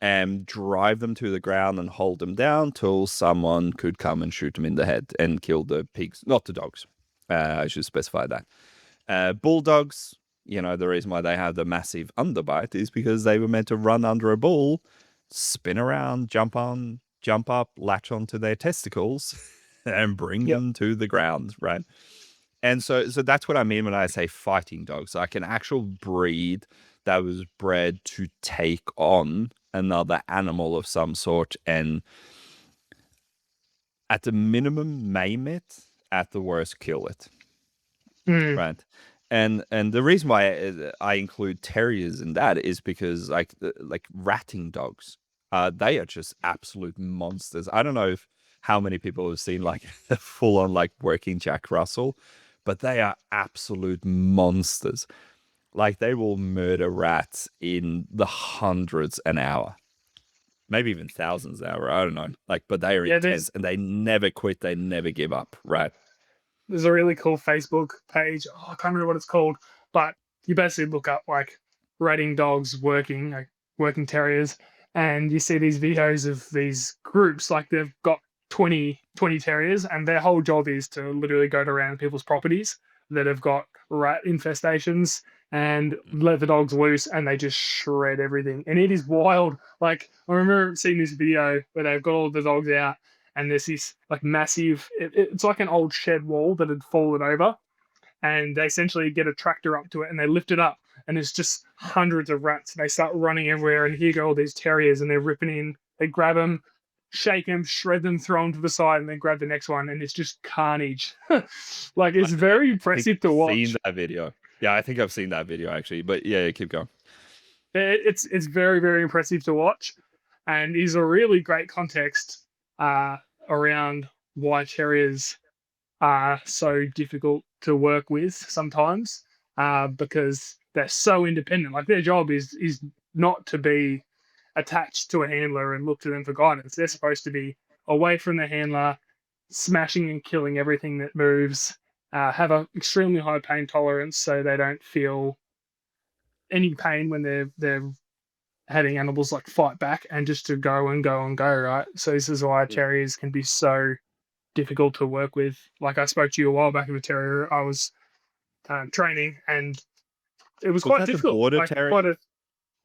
and drive them to the ground and hold them down till someone could come and shoot them in the head and kill the pigs, not the dogs. I should specify that. Bulldogs, the reason why they have the massive underbite is because they were meant to run under a bull, spin around, jump up, latch onto their testicles, and bring Yep. them to the ground, right? And so that's what I mean when I say fighting dogs, like an actual breed that was bred to take on another animal of some sort and at the minimum maim it, at the worst kill it. Mm. Right. And the reason why I include terriers in that is because like ratting dogs, they are just absolute monsters. I don't know how many people have seen like a full on like working Jack Russell, but they are absolute monsters. Like they will murder rats in the hundreds an hour, maybe even thousands an hour. I don't know. Like, but they are Yeah, intense and they never quit. They never give up. Right. there's a really cool Facebook page. Oh, I can't remember what it's called, but you basically look up like rating dogs working, like working terriers, and you see these videos of these groups. Like they've got 20 terriers, and their whole job is to literally go around people's properties that have got rat infestations and let the dogs loose, and they just shred everything. And it is wild. Like I remember seeing this video where they've got all the dogs out and there's this like massive it's like an old shed wall that had fallen over, and they essentially get a tractor up to it and they lift it up, and there's just hundreds of rats, and they start running everywhere, and here go all these terriers, and they're ripping in, they grab them, shake them, shred them, throw them to the side, and then grab the next one, and it's just carnage. Like it's very I think impressive to I've seen watch. that video. Yeah, I think I've seen that video actually. But yeah, keep going. It's very very impressive to watch, and is a really great context uh, around why terriers are so difficult to work with sometimes, because they're so independent. Like their job is not to be attached to a handler and look to them for guidance. They're supposed to be away from the handler, smashing and killing everything that moves. Have an extremely high pain tolerance, so they don't feel any pain when they're having animals like fight back, and just to go and go and go. Right. So this is why Yeah. terriers can be so difficult to work with. Like I spoke to you a while back of a terrier I was training, and it was Was quite that the difficult. border Like terrier? quite a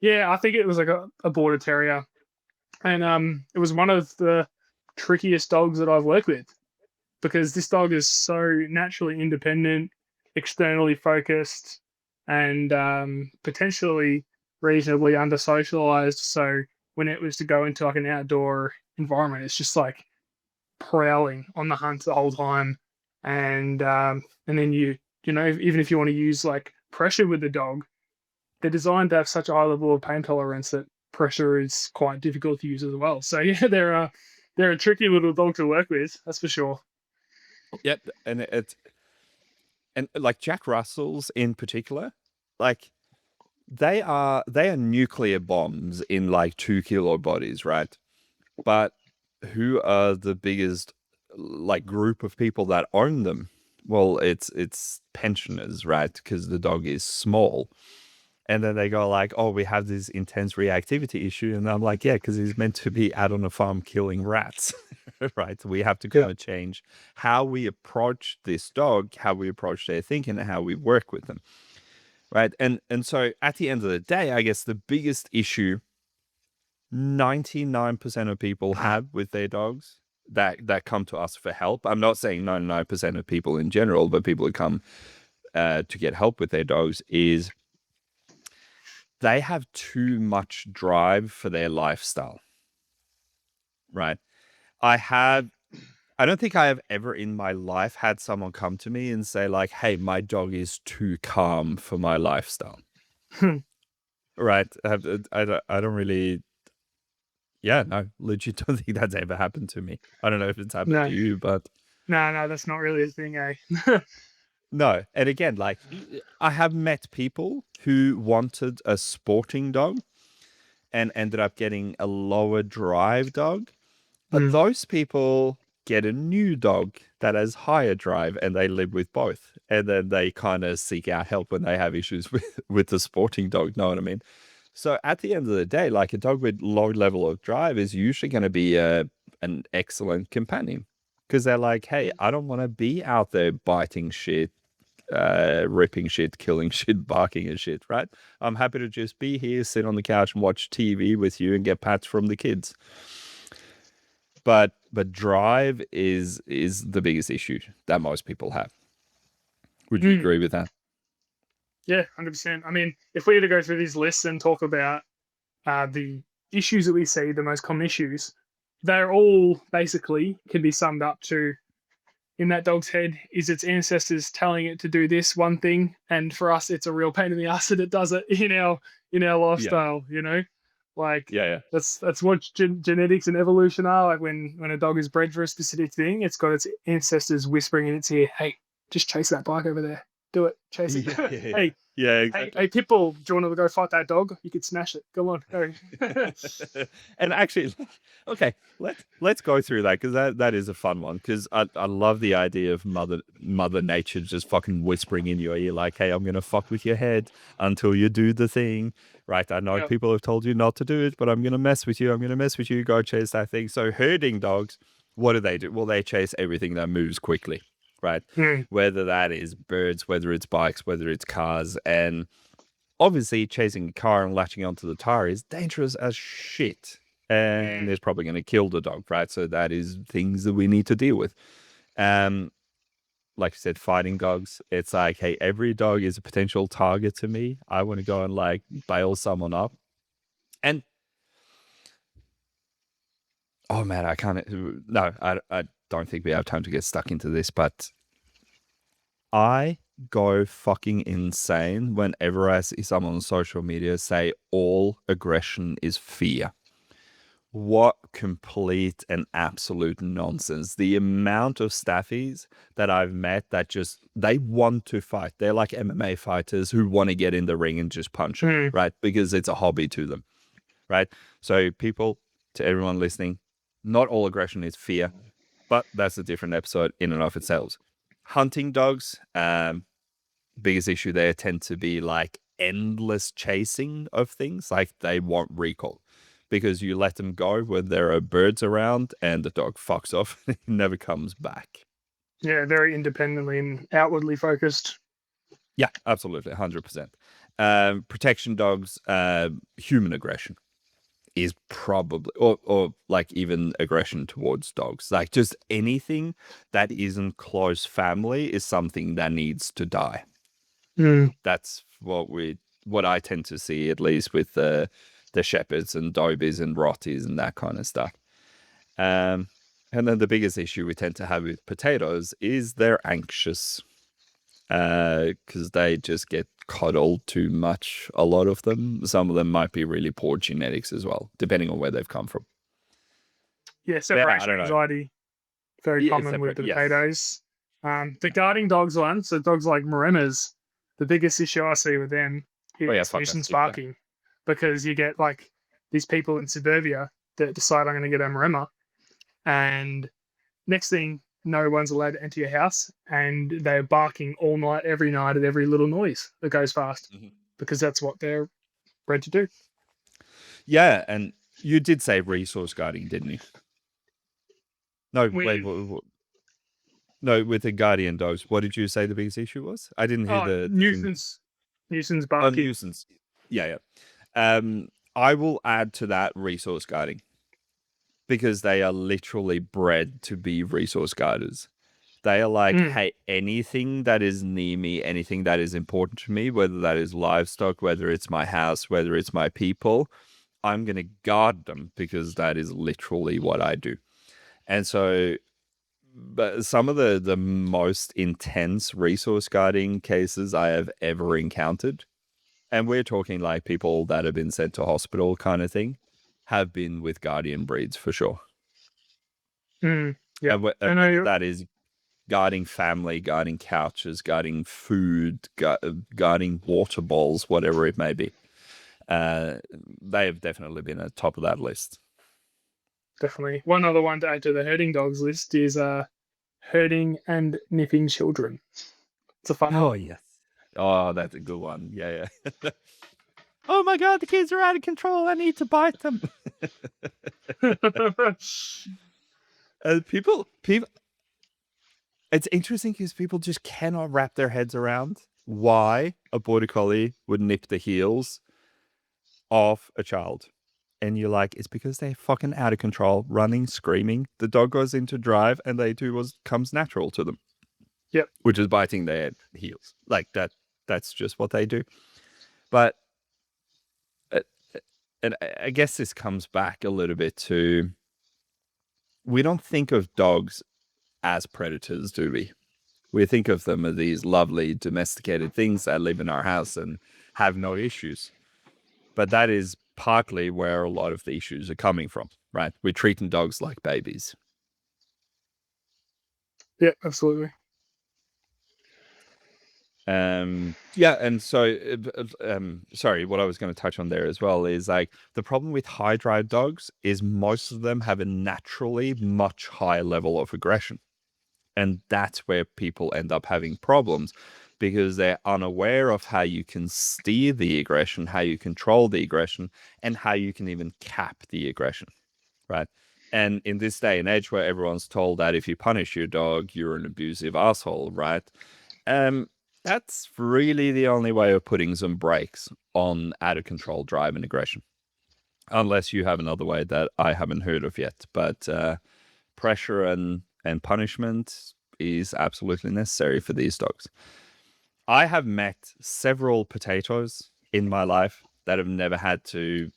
yeah, I think it was like a border terrier, and it was one of the trickiest dogs that I've worked with, because this dog is so naturally independent, externally focused, and potentially reasonably under socialized. So when it was to go into like an outdoor environment, it's just like prowling on the hunt the whole time, and then even if you want to use like pressure with the dog, they're designed to have such a high level of pain tolerance that pressure is quite difficult to use as well. So yeah, they're a tricky little dog to work with, that's for sure. Yep. And like Jack Russells in particular, like they are nuclear bombs in like 2 kilo bodies, right? But who are the biggest like group of people that own them? Well, it's pensioners, right? Because the dog is small. And then they go like, "Oh, we have this intense reactivity issue," and I'm like, "Yeah, because he's meant to be out on a farm killing rats, right? We have to Yeah. kind of change how we approach this dog, how we approach their thinking, and how we work with them, right?" And so at the end of the day, I guess the biggest issue 99% of people have with their dogs that come to us for help. I'm not saying 99% of people in general, but people who come to get help with their dogs is they have too much drive for their lifestyle, right? I have, I don't think I have ever in my life had someone come to me and say, like, hey, my dog is too calm for my lifestyle, right? I don't really, yeah, no, legit don't think that's ever happened to me. I don't know if it's happened to No, you, but no, that's not really a thing, eh? no. And again, like, I have met people who wanted a sporting dog and ended up getting a lower drive dog. But Mm. those people get a new dog that has higher drive and they live with both. And then they kind of seek out help when they have issues with the sporting dog. Know what I mean? So at the end of the day, like a dog with low level of drive is usually going to be an excellent companion because they're like, hey, I don't want to be out there biting shit, ripping shit, killing shit, barking and shit, right? I'm happy to just be here, sit on the couch and watch TV with you and get pats from the kids. But drive is the biggest issue that most people have. Would you Mm. agree with that? Yeah, 100%. I mean, if we were to go through these lists and talk about the issues that we see, the most common issues, they're all basically can be summed up to in that dog's head is its ancestors telling it to do this one thing, and for us, it's a real pain in the ass that it does it in our Yeah. lifestyle. Like Yeah. that's what genetics and evolution are. Like when a dog is bred for a specific thing, it's got its ancestors whispering in its ear, "Hey, just chase that bike over there. Do it. Chase it. Yeah. Yeah. Hey, Yeah, hey, exactly. hey, Pitbull, do you want to go fight that dog? You could smash it. Come on, go." And actually, okay, let's go through that because that is a fun one because I love the idea of mother nature just fucking whispering in your ear like, hey, I'm gonna fuck with your head until you do the thing, right? I know Yeah. people have told you not to do it, but I'm gonna mess with you. I'm gonna mess with you. Go chase that thing. So herding dogs, what do? Well, they chase everything that moves quickly, right? Mm, Whether that is birds, whether it's bikes, whether it's cars, and obviously chasing a car and latching onto the tire is dangerous as shit and mm. is probably going to kill the dog, right? So that is things that we need to deal with. um like I said, fighting dogs, it's like, hey, every dog is a potential target to me. I want to go and like bail someone up. And oh man, I can't, no, I don't think we have time to get stuck into this, but I go fucking insane whenever I see someone on social media say all aggression is fear. What complete and absolute nonsense. The amount of staffies that I've met that just, they want to fight. They're like MMA fighters who want to get in the ring and just punch it, Mm. right? Because it's a hobby to them, right? So, people, to everyone listening, not all aggression is fear, but that's a different episode in and of itself. Hunting dogs, biggest issue there tend to be like endless chasing of things. Like they want recall because you let them go when there are birds around and the dog fucks off and he never comes back. Yeah, very independently and outwardly focused. Yeah, absolutely. 100%. Protection dogs, human aggression is probably, or like even aggression towards dogs. Like just anything that isn't close family is something that needs to die. Mm. That's what I tend to see, at least with the shepherds and dobies and rotties and that kind of stuff. Um, and then the biggest issue we tend to have with potatoes is they're anxious because they just get coddled too much. A lot of them, some of them might be really poor genetics as well, depending on where they've come from. Yeah, Yeah, I separation don't know. anxiety, very Yeah, it's common with separate. the Yes. potatoes. The guarding dogs one, so dogs like Maremas, the biggest issue I see with them Oh yeah, is fuck that's nuisance stupid. barking, because you get like these people in suburbia that decide I'm going to get a Maremma, and next thing, no one's allowed to enter your house, and they're barking all night, every night at every little noise that goes past, Mhm. because that's what they're bred to do. Yeah, and you did say resource guarding, didn't you? No, wait, With no, with the guardian dogs, what did you say the biggest issue was? I didn't hear the thing. nuisance Oh, barking. nuisance. Yeah, yeah. I will add to that resource guarding because they are literally bred to be resource guarders. They are like, Mm. hey, anything that is near me, anything that is important to me, whether that is livestock, whether it's my house, whether it's my people, I'm going to guard them because that is literally what I do. And so, but some of the most intense resource guarding cases I have ever encountered, and we're talking like people that have been sent to hospital kind of thing, have been with guardian breeds for sure. Mm. Yeah, And I know whether you're that is guarding family, guarding couches, guarding food, guarding water bowls, whatever it may be, uh, they have definitely been at the top of that list. definitely. One other one to add to the herding dogs list is herding and nipping children. It's a fun Oh one. yes. Oh, that's a good one. Yeah, yeah. oh my God, the kids are out of control. I need to bite them. People, it's interesting because people just cannot wrap their heads around why a border collie would nip the heels of a child. And you're like, it's because they're fucking out of control, running, screaming. The dog goes into drive and they do what comes natural to them. Yep. Which is biting their heels. Like that's just what they do. But uh, and I guess this comes back a little bit to, we don't think of dogs as predators, do we? We think of them as these lovely domesticated things that live in our house and have no issues. But that is partly where a lot of the issues are coming from, right? We're treating dogs like babies. Yeah, absolutely. Yeah, and so, sorry, what I was going to touch on there as well is like the problem with high drive dogs is most of them have a naturally much higher level of aggression. And that's where people end up having problems because they're unaware of how you can steer the aggression, how you control the aggression, and how you can even cap the aggression, right? And in this day and age where everyone's told that if you punish your dog, you're an abusive asshole, right? That's really the only way of putting some brakes on out of control drive and aggression. Unless you have another way that I haven't heard of yet. But pressure and punishment is absolutely necessary for these dogs. I have met several potatoes in my life that have never had to.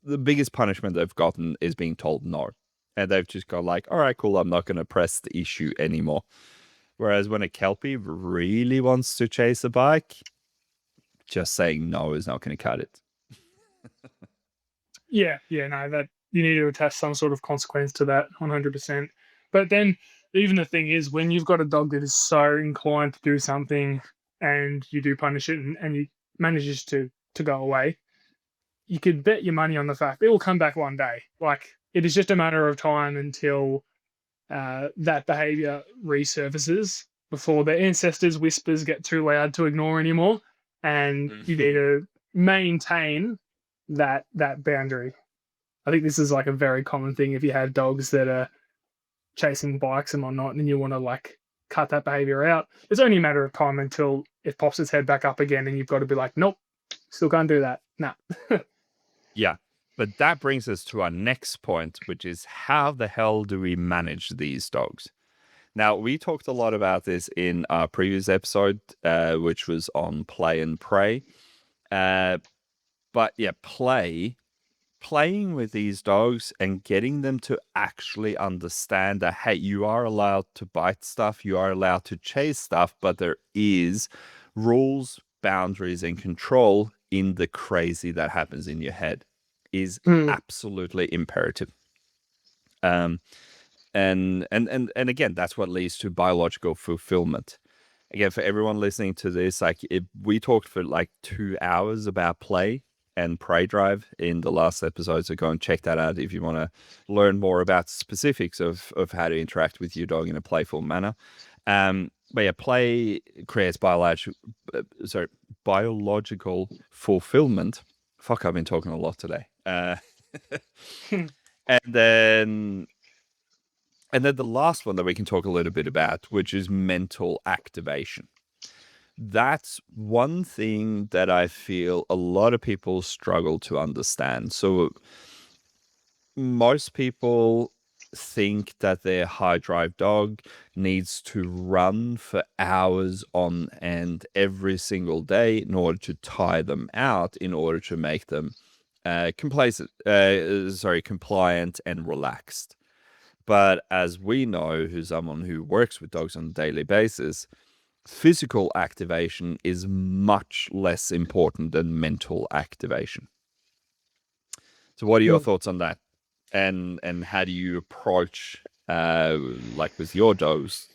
The biggest punishment they've gotten is being told no. And they've just gone like, all right, cool, I'm not going to press the issue anymore. Whereas when a Kelpie really wants to chase a bike, just saying no is not going to cut it. Yeah, no, that you need to attach some sort of consequence to that 100%. But then, even the thing is, when you've got a dog that is so inclined to do something and you do punish it and you manages to go away, you could bet your money on the fact it will come back one day. Like, it is just a matter of time until that behavior resurfaces before the ancestors' whispers get too loud to ignore anymore. And you need to maintain that boundary. I think this is like a very common thing if you have dogs that are chasing bikes and whatnot, and you want to like cut that behavior out. It's only a matter of time until it pops its head back up again, and you've got to be like, nope, still can't do that. Nah. Yeah. But that brings us to our next point, which is how the hell do we manage these dogs? Now, we talked a lot about this in our previous episode, which was on play and pray. But yeah, playing with these dogs and getting them to actually understand that, hey, you are allowed to bite stuff, you are allowed to chase stuff, but there is rules, boundaries, and control in the crazy that happens in your head is absolutely imperative. And again, that's what leads to biological fulfillment. Again, for everyone listening to this, like we talked for like 2 hours about play and prey drive in the last episode, so go and check that out if you want to learn more about specifics of how to interact with your dog in a playful manner. But yeah, play creates biological fulfillment. Fuck, I've been talking a lot today. And then the last one that we can talk a little bit about, which is mental activation. That's one thing that I feel a lot of people struggle to understand. So most people think that their high drive dog needs to run for hours on end every single day in order to tire them out, in order to make them compliant and relaxed. But as we know, who's someone who works with dogs on a daily basis, physical activation is much less important than mental activation. So what are your thoughts on that? And how do you approach, like with your dogs,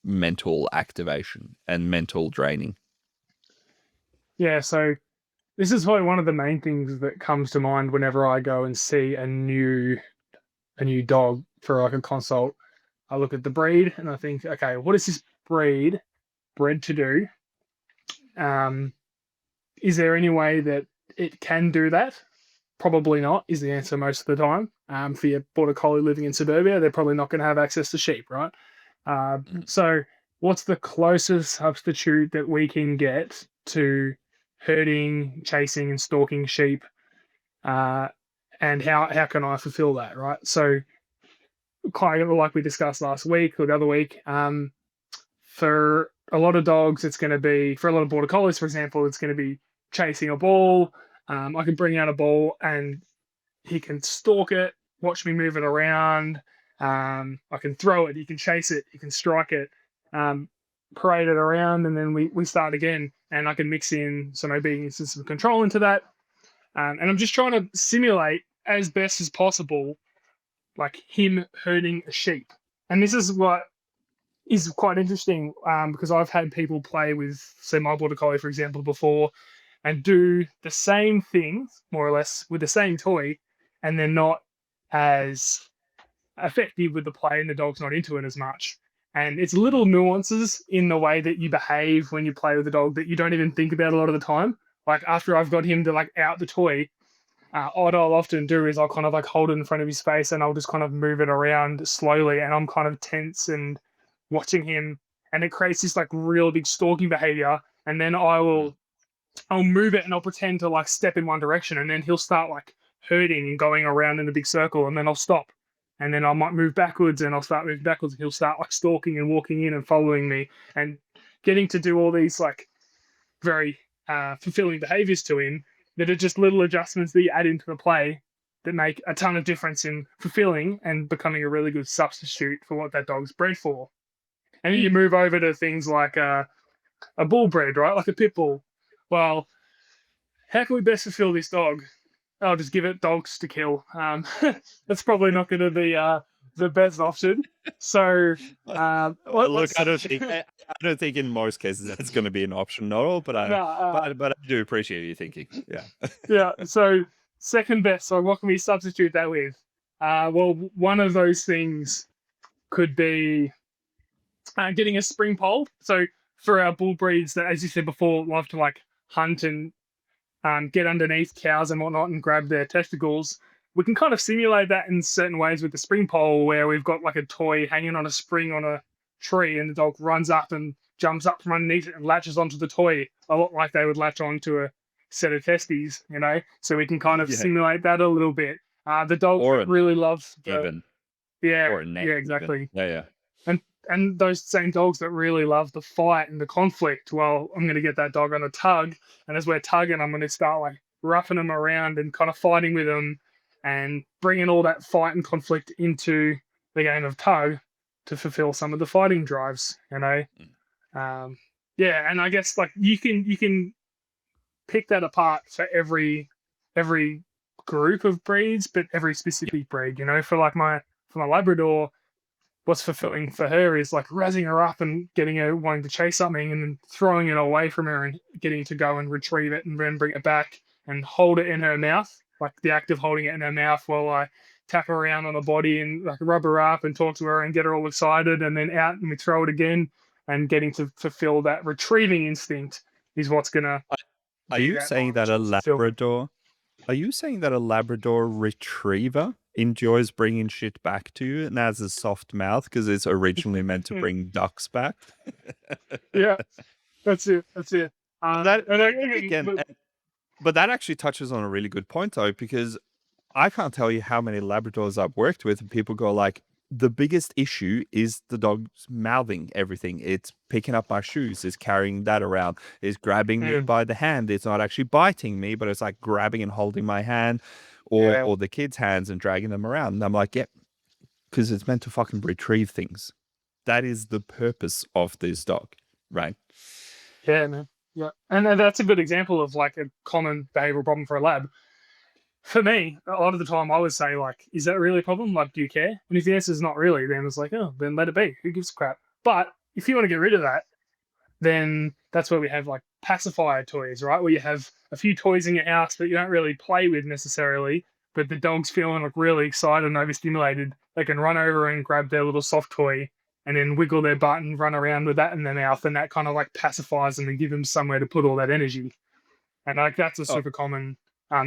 mental activation and mental draining? Yeah, so this is probably one of the main things that comes to mind whenever I go and see a new dog for like a consult. I look at the breed and I think, okay, what is this breed bred to do? Um, is there any way that it can do that? Probably not, is the answer most of the time. For your border collie living in suburbia, they're probably not going to have access to sheep, right? So, what's the closest substitute that we can get to herding, chasing, and stalking sheep? And how can I fulfill that, right? So, kind of like we discussed last week or the other week, for a lot of dogs, it's going to be, for a lot of border collies, for example, it's going to be chasing a ball. I can bring out a ball and he can stalk it, watch me move it around. I can throw it, he can chase it, he can strike it, parade it around, and then we start again. And I can mix in some obedience and some control into that. And I'm just trying to simulate as best as possible, like him herding a sheep. And this is what is quite interesting, because I've had people play with, say, my border collie, for example, before, and do the same thing, more or less, with the same toy, and they're not as effective with the play, and the dog's not into it as much. And it's little nuances in the way that you behave when you play with the dog that you don't even think about a lot of the time. Like after I've got him to like out the toy, what I'll often do is I'll kind of like hold it in front of his face and I'll just kind of move it around slowly, and I'm kind of tense and watching him, and it creates this like real big stalking behavior. And then I'll move it and I'll pretend to like step in one direction, and then he'll start like herding and going around in a big circle, and then I'll stop, and then I might move backwards and I'll start moving backwards, and he'll start like stalking and walking in and following me, and getting to do all these like very fulfilling behaviors to him that are just little adjustments that you add into the play that make a ton of difference in fulfilling and becoming a really good substitute for what that dog's bred for. And then you move over to things like a bull breed, right? Like a pit bull. Well, how can we best fulfill this dog? I'll just give it dogs to kill. That's probably not going to be the best option. So, Look, I don't think in most cases that's going to be an option at all. But I do appreciate you thinking. Yeah. Yeah. So second best. So what can we substitute that with? Well, one of those things could be getting a spring pole. So for our bull breeds that, as you said before, love to like hunt and get underneath cows and whatnot and grab their testicles, we can kind of simulate that in certain ways with the spring pole, where we've got like a toy hanging on a spring on a tree, and the dog runs up and jumps up from underneath it and latches onto the toy, a lot like they would latch onto a set of testes, you know? So we can kind of simulate that a little bit. The dog really loves exactly. Yeah. And those same dogs that really love the fight and the conflict, well, I'm going to get that dog on a tug, and as we're tugging, I'm going to start like roughing them around and kind of fighting with them and bringing all that fight and conflict into the game of tug to fulfill some of the fighting drives, you know? And I guess like you can pick that apart for every group of breeds, but every specific breed, you know, for my Labrador, what's fulfilling for her is like razzing her up and getting her wanting to chase something, and then throwing it away from her and getting to go and retrieve it and then bring it back and hold it in her mouth, like the act of holding it in her mouth while I tap her around on the body and like rub her up and talk to her and get her all excited, and then out and we throw it again, and getting to fulfill that retrieving instinct is what's gonna. Are you saying that a Labrador? Are you saying that a Labrador retriever enjoys bringing shit back to you and has a soft mouth because it's originally meant to bring ducks back? Yeah, that's it. But that actually touches on a really good point, though, because I can't tell you how many Labradors I've worked with, and people go like, the biggest issue is the dog's mouthing everything. It's picking up my shoes, it's carrying that around, it's grabbing me by the hand. It's not actually biting me, but it's like grabbing and holding my hand or the kids' hands and dragging them around. And I'm like, yeah, because it's meant to fucking retrieve things. That is the purpose of this dog, right? Yeah, man. Yeah. And that's a good example of like a common behavioral problem for a lab. For me, a lot of the time I would say, like, is that really a problem? Like, do you care? And if the answer is not really, then it's like, oh, then let it be. Who gives a crap? But if you want to get rid of that, then that's where we have like pacifier toys, right? Where you have a few toys in your house that you don't really play with necessarily, but the dog's feeling like really excited and overstimulated. They can run over and grab their little soft toy and then wiggle their butt and run around with that in their mouth, and that kind of like pacifies them and give them somewhere to put all that energy. And like that's a Oh, super common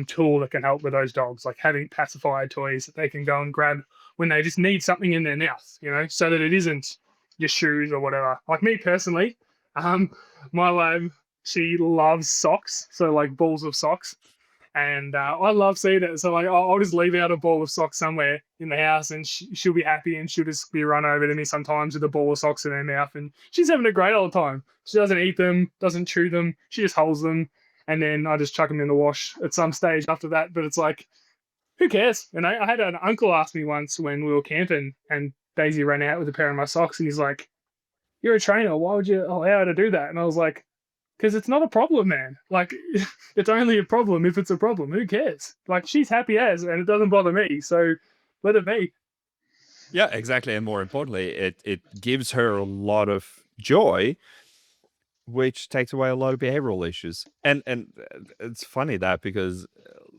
tool that can help with those dogs, like having pacifier toys that they can go and grab when they just need something in their mouth, so that it isn't your shoes or whatever. Like me personally, um, my lab, she loves socks, so like balls of socks. And I love seeing it. So like, I'll just leave out a ball of socks somewhere in the house, and she'll be happy, and she'll just be run over to me sometimes with a ball of socks in her mouth, and she's having a great old time. She doesn't eat them, doesn't chew them. She just holds them, and then I just chuck them in the wash at some stage after that. But it's like, who cares? And I had an uncle ask me once when we were camping, and Daisy ran out with a pair of my socks, and he's like, "You're a trainer. Why would you allow her to do that?" And I was like, because it's not a problem, man. Like, it's only a problem if it's a problem. Who cares? Like, she's happy as, and it doesn't bother me. So let it be. yeah, exactly. And more importantly, it gives her a lot of joy, which takes away a lot of behavioral issues. And it's funny that because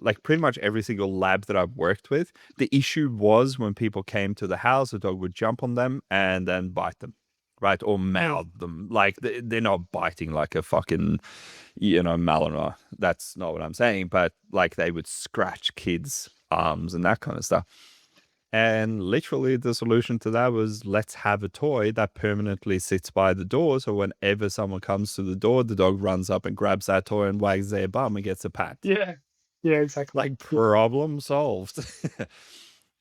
like pretty much every single lab that I've worked with, the issue was when people came to the house, the dog would jump on them and then bite them, right? Or Mm. mouth them. Like they're not biting like a fucking, Malinois. That's not what I'm saying. But like they would scratch kids' arms and that kind of stuff. And literally, the solution to that was let's have a toy that permanently sits by the door. So whenever someone comes to the door, the dog runs up and grabs that toy and wags their bum and gets a pat. Yeah. Yeah, exactly. Like, problem solved.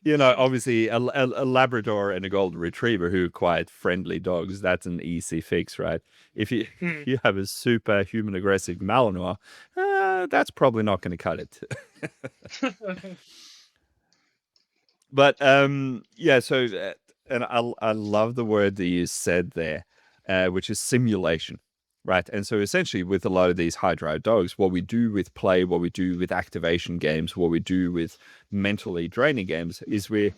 Obviously, a Labrador and a Golden Retriever who are quite friendly dogs, that's an easy fix, right? If you Mm. you have a super human aggressive Malinois, that's probably not going to cut it. But yeah. So and I love the word that you said there, which is simulation, right? And so essentially, with a lot of these high drive dogs, what we do with play, what we do with activation games, what we do with mentally draining games, is we're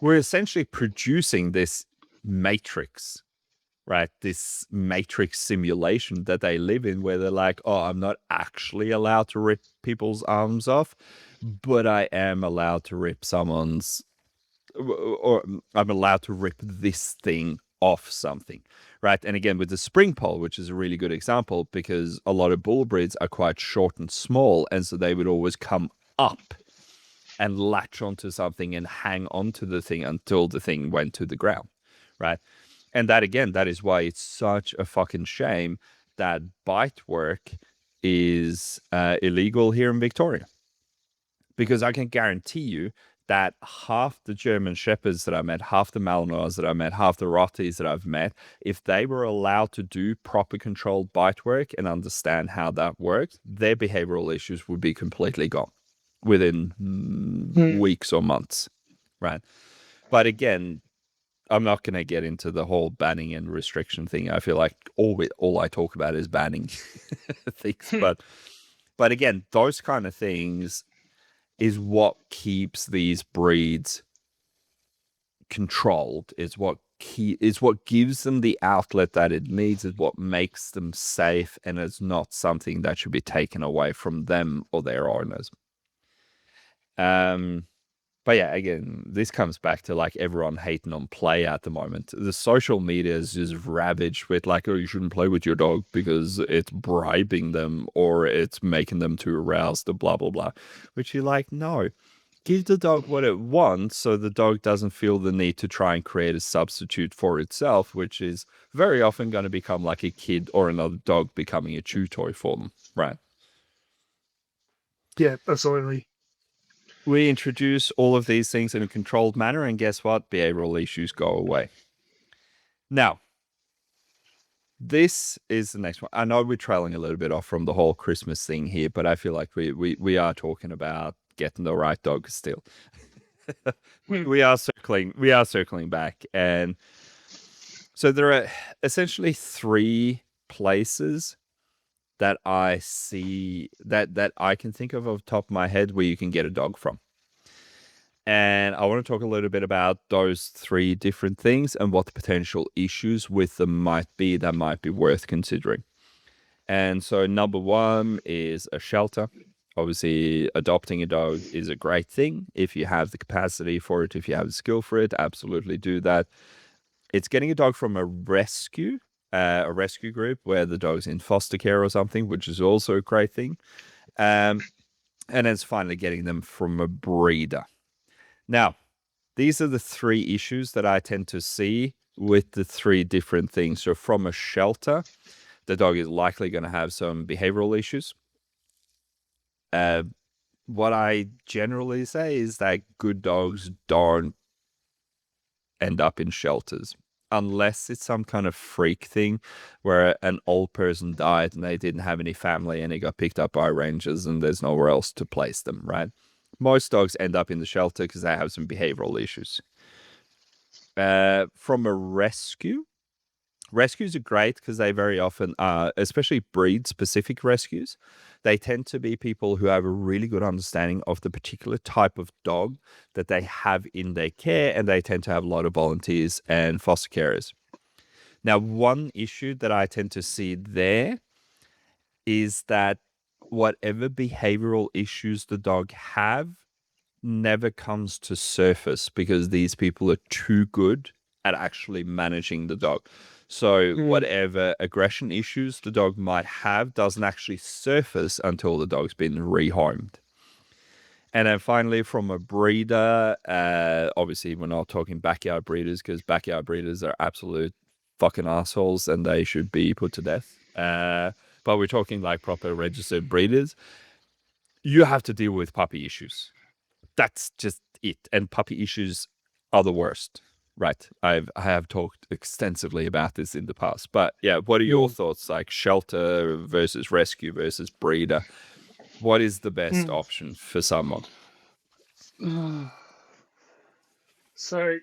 essentially producing this matrix, right? This matrix simulation that they live in, where they're like, oh, I'm not actually allowed to rip people's arms off, but I am allowed to rip someone's, or I'm allowed to rip this thing off something, right? And again, with the spring pole, which is a really good example, because a lot of bull breeds are quite short and small, and so they would always come up and latch onto something and hang onto the thing until the thing went to the ground, right? And that, again, that is why it's such a fucking shame that bite work is illegal here in Victoria, because I can guarantee you that half the German Shepherds that I met, half the Malinois that I met, half the Rotties that I've met, if they were allowed to do proper controlled bite work and understand how that works, their behavioral issues would be completely gone within Mm. weeks or months, right? But again, I'm not going to get into the whole banning and restriction thing. I feel like all I talk about is banning things, but again, those kind of things is what keeps these breeds controlled. Is what gives them the outlet that it needs. Is what makes them safe, and it's not something that should be taken away from them or their owners. Um, but yeah, again, this comes back to like everyone hating on play at the moment. The social media is just ravaged with like, oh, you shouldn't play with your dog because it's bribing them or it's making them too aroused, blah blah blah. Which you're like, no, give the dog what it wants so the dog doesn't feel the need to try and create a substitute for itself, which is very often going to become like a kid or another dog becoming a chew toy for them, right? Yeah, absolutely. We introduce all of these things in a controlled manner, and guess what? Behavioral issues go away. Now, this is the next one. I know we're trailing a little bit off from the whole Christmas thing here, but I feel like we are talking about getting the right dog still. Mm. We are circling back, and so there are essentially three places that I see that I can think of off the top of my head where you can get a dog from. And I want to talk a little bit about those three different things and what the potential issues with them might be that might be worth considering. And so, number one is a shelter. Obviously, adopting a dog is a great thing. If you have the capacity for it, if you have the skill for it, absolutely do that. It's getting a dog from a rescue group where the dog's in foster care or something, which is also a great thing. And then it's finally getting them from a breeder. Now, these are the three issues that I tend to see with the three different things. So from a shelter, the dog is likely going to have some behavioral issues. What I generally say is that good dogs don't end up in shelters unless it's some kind of freak thing where an old person died and they didn't have any family and he got picked up by rangers and there's nowhere else to place them, right? Most dogs end up in the shelter because they have some behavioral issues. From a rescues are great because they very often are, especially breed-specific rescues. They tend to be people who have a really good understanding of the particular type of dog that they have in their care, and they tend to have a lot of volunteers and foster carers. Now, one issue that I tend to see there is that whatever behavioral issues the dog have never comes to surface because these people are too good at actually managing the dog. So whatever aggression issues the dog might have doesn't actually surface until the dog's been rehomed. And then finally, from a breeder, obviously we're not talking backyard breeders because backyard breeders are absolute fucking assholes and they should be put to death. But we're talking like proper registered breeders. You have to deal with puppy issues. That's just it. And puppy issues are the worst. Right. I have talked extensively about this in the past. But yeah, what are your thoughts? Like shelter versus rescue versus breeder? What is the best option for someone? So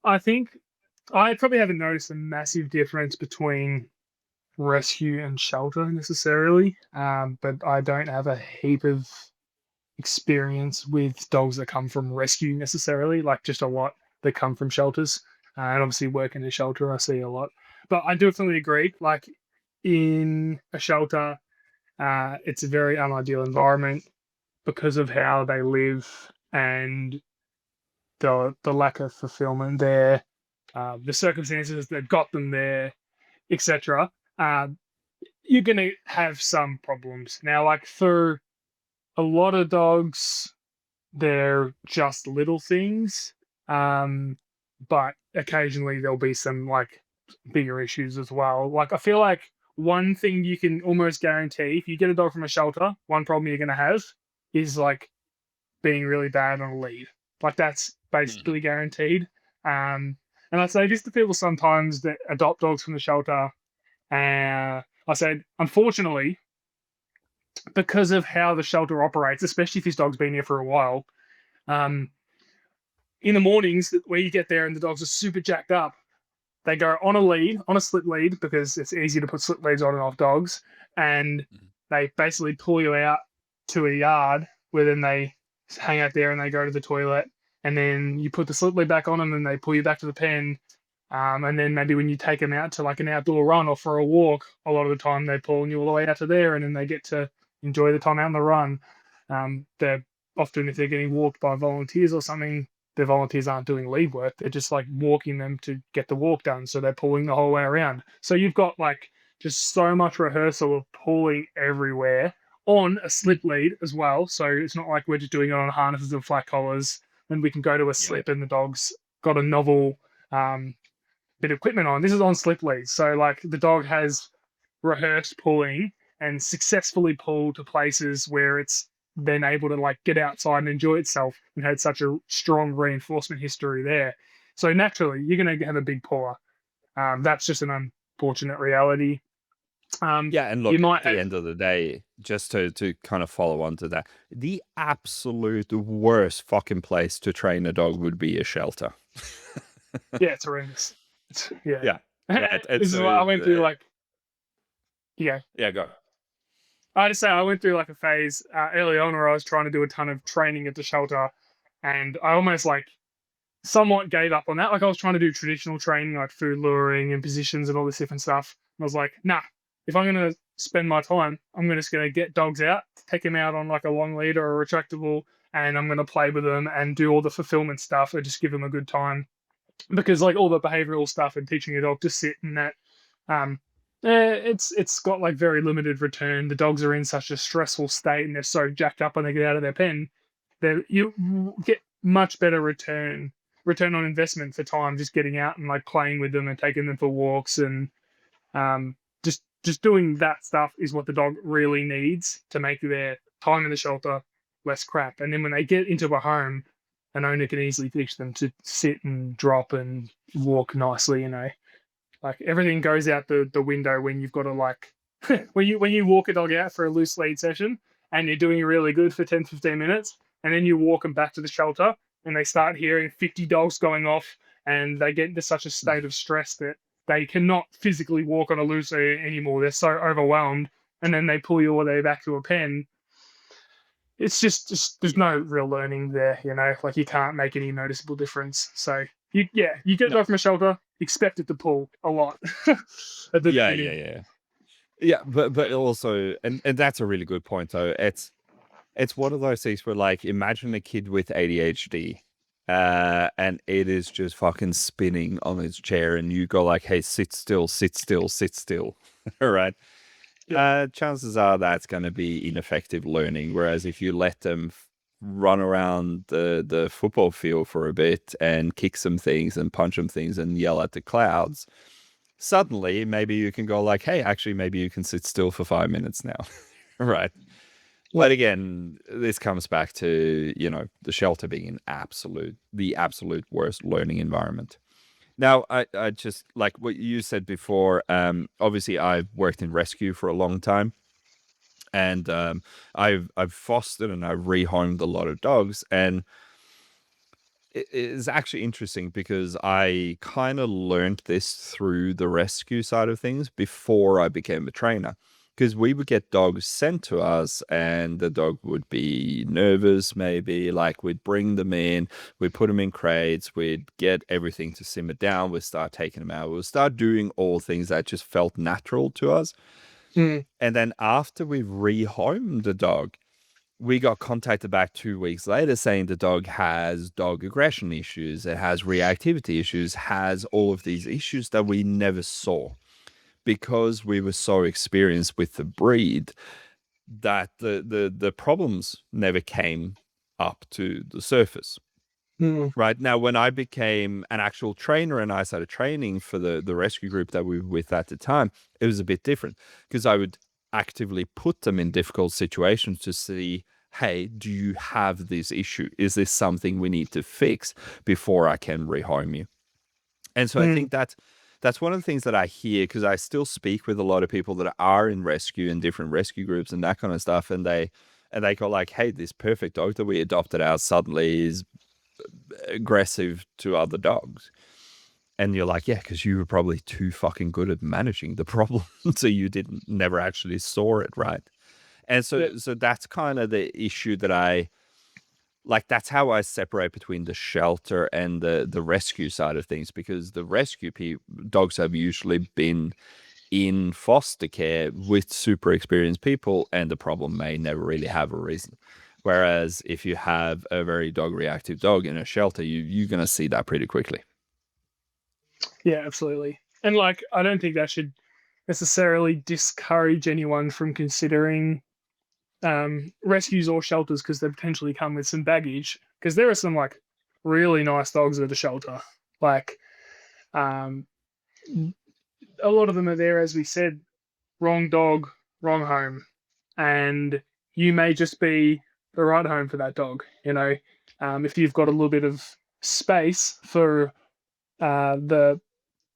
I think I probably haven't noticed a massive difference between rescue and shelter necessarily, but I don't have a heap of experience with dogs that come from rescue necessarily, like just a lot that come from shelters. And obviously, work in a shelter, I see a lot. But I definitely agree. Like in a shelter, it's a very unideal environment because of how they live and the lack of fulfillment there, the circumstances that got them there, etc. You're gonna have some problems now. Like for a lot of dogs, they're just little things, but occasionally there'll be some like bigger issues as well. Like I feel like one thing you can almost guarantee if you get a dog from a shelter, one problem you're gonna have is like being really bad on a lead. Like that's basically guaranteed. And I say this to people sometimes that adopt dogs from the shelter. I said, unfortunately, because of how the shelter operates, especially if this dog's been here for a while, um, in the mornings where you get there and the dogs are super jacked up, they go on a lead, on a slip lead, because it's easy to put slip leads on and off dogs, and they basically pull you out to a yard where then they hang out there and they go to the toilet, and then you put the slip lead back on them and they pull you back to the pen. And then maybe when you take them out to like an outdoor run or for a walk, a lot of the time they're pulling you all the way out to there, and then they get to enjoy the time out on the run. They're often, if they're getting walked by volunteers or something, the volunteers aren't doing lead work. They're just like walking them to get the walk done. So they're pulling the whole way around. So you've got like just so much rehearsal of pulling everywhere on a slip lead as well. So it's not like we're just doing it on harnesses and flat collars. Then we can go to a slip and the dog's got a novel bit of equipment on. This is on slip leads. So like the dog has rehearsed pulling and successfully pulled to places where it's then able to like get outside and enjoy itself and had such a strong reinforcement history there. So naturally, you're going to have a big puller. That's just an unfortunate reality. Yeah, and You look, might at the end of the day, just to kind of follow on to that, the absolute worst fucking place to train a dog would be a shelter. yeah, it's horrendous. Yeah. Yeah, right. And This is what I so, went through. Like, yeah, yeah, go. I just say I went through like a phase early on where I was trying to do a ton of training at the shelter, and I almost like somewhat gave up on that. Like I was trying to do traditional training, like food luring and positions and all this different stuff. And I was like, nah, if I'm gonna spend my time, I'm just gonna get dogs out, take them out on like a long lead or a retractable, and I'm gonna play with them and do all the fulfillment stuff and just give them a good time. Because like all the behavioral stuff and teaching a dog to sit and that, um, It's got like very limited return. The dogs are in such a stressful state and they're so jacked up when they get out of their pen that you get much better return on investment for time just getting out and like playing with them and taking them for walks and um, just doing that stuff is what the dog really needs to make their time in the shelter less crap. And then when they get into a home, an owner can easily teach them to sit and drop and walk nicely. Like everything goes out the window when you've got to like when you walk a dog out for a loose lead session and you're doing really good for 10, 15 minutes, and then you walk them back to the shelter and they start hearing 50 dogs going off and they get into such a state of stress that they cannot physically walk on a loose anymore. They're so overwhelmed, and then they pull you all the way back to a pen. It's just there's no real learning there, like you can't make any noticeable difference. So you get a No. dog from a shelter, expect it to pull a lot at the beginning. Yeah, but also, and that's a really good point though. It's one of those things where, like, imagine a kid with ADHD, and it is just fucking spinning on its chair, and you go like, "Hey, sit still, sit still, sit still." All right. Yeah. Chances are that's going to be ineffective learning. Whereas if you let them run around the football field for a bit and kick some things and punch some things and yell at the clouds, suddenly maybe you can go like, hey, actually, maybe you can sit still for 5 minutes now. Right. Yeah. But again, this comes back to, the shelter being the absolute worst learning environment. Now, I just like what you said before. Obviously, I've worked in rescue for a long time, and I've fostered and I've rehomed a lot of dogs, and it is actually interesting because I kind of learned this through the rescue side of things before I became a trainer. Because we would get dogs sent to us, and the dog would be nervous, maybe. Like, we'd bring them in, we'd put them in crates, we'd get everything to simmer down, we'd start taking them out, we'd start doing all things that just felt natural to us. Mm, And then after we've rehomed the dog, we got contacted back 2 weeks later saying the dog has dog aggression issues, it has reactivity issues, has all of these issues that we never saw because we were so experienced with the breed that the problems never came up to the surface. mm, Right now, when I became an actual trainer and I started training for the rescue group that we were with at the time, it was a bit different because I would actively put them in difficult situations to see, hey, do you have this issue? Is this something we need to fix before I can rehome you? And so I mm. think that's one of the things that I hear because I still speak with a lot of people that are in rescue and different rescue groups and that kind of stuff, and they go like, hey, this perfect dog that we adopted out suddenly is aggressive to other dogs. And you're like, yeah, because you were probably too fucking good at managing the problem, so you didn't never actually saw it, right? And Yeah. so that's kind of the issue that I like. That's how I separate between the shelter and the rescue side of things, because the rescue dogs have usually been in foster care with super experienced people, and the problem may never really have a reason. Whereas if you have a very dog reactive dog in a shelter, you're going to see that pretty quickly. Yeah, absolutely. And like, I don't think that should necessarily discourage anyone from considering rescues or shelters because they potentially come with some baggage. Because there are some like really nice dogs at a shelter. Like, um, a lot of them are there, as we said, wrong dog, wrong home, and you may just be the right home for that dog. If you've got a little bit of space for the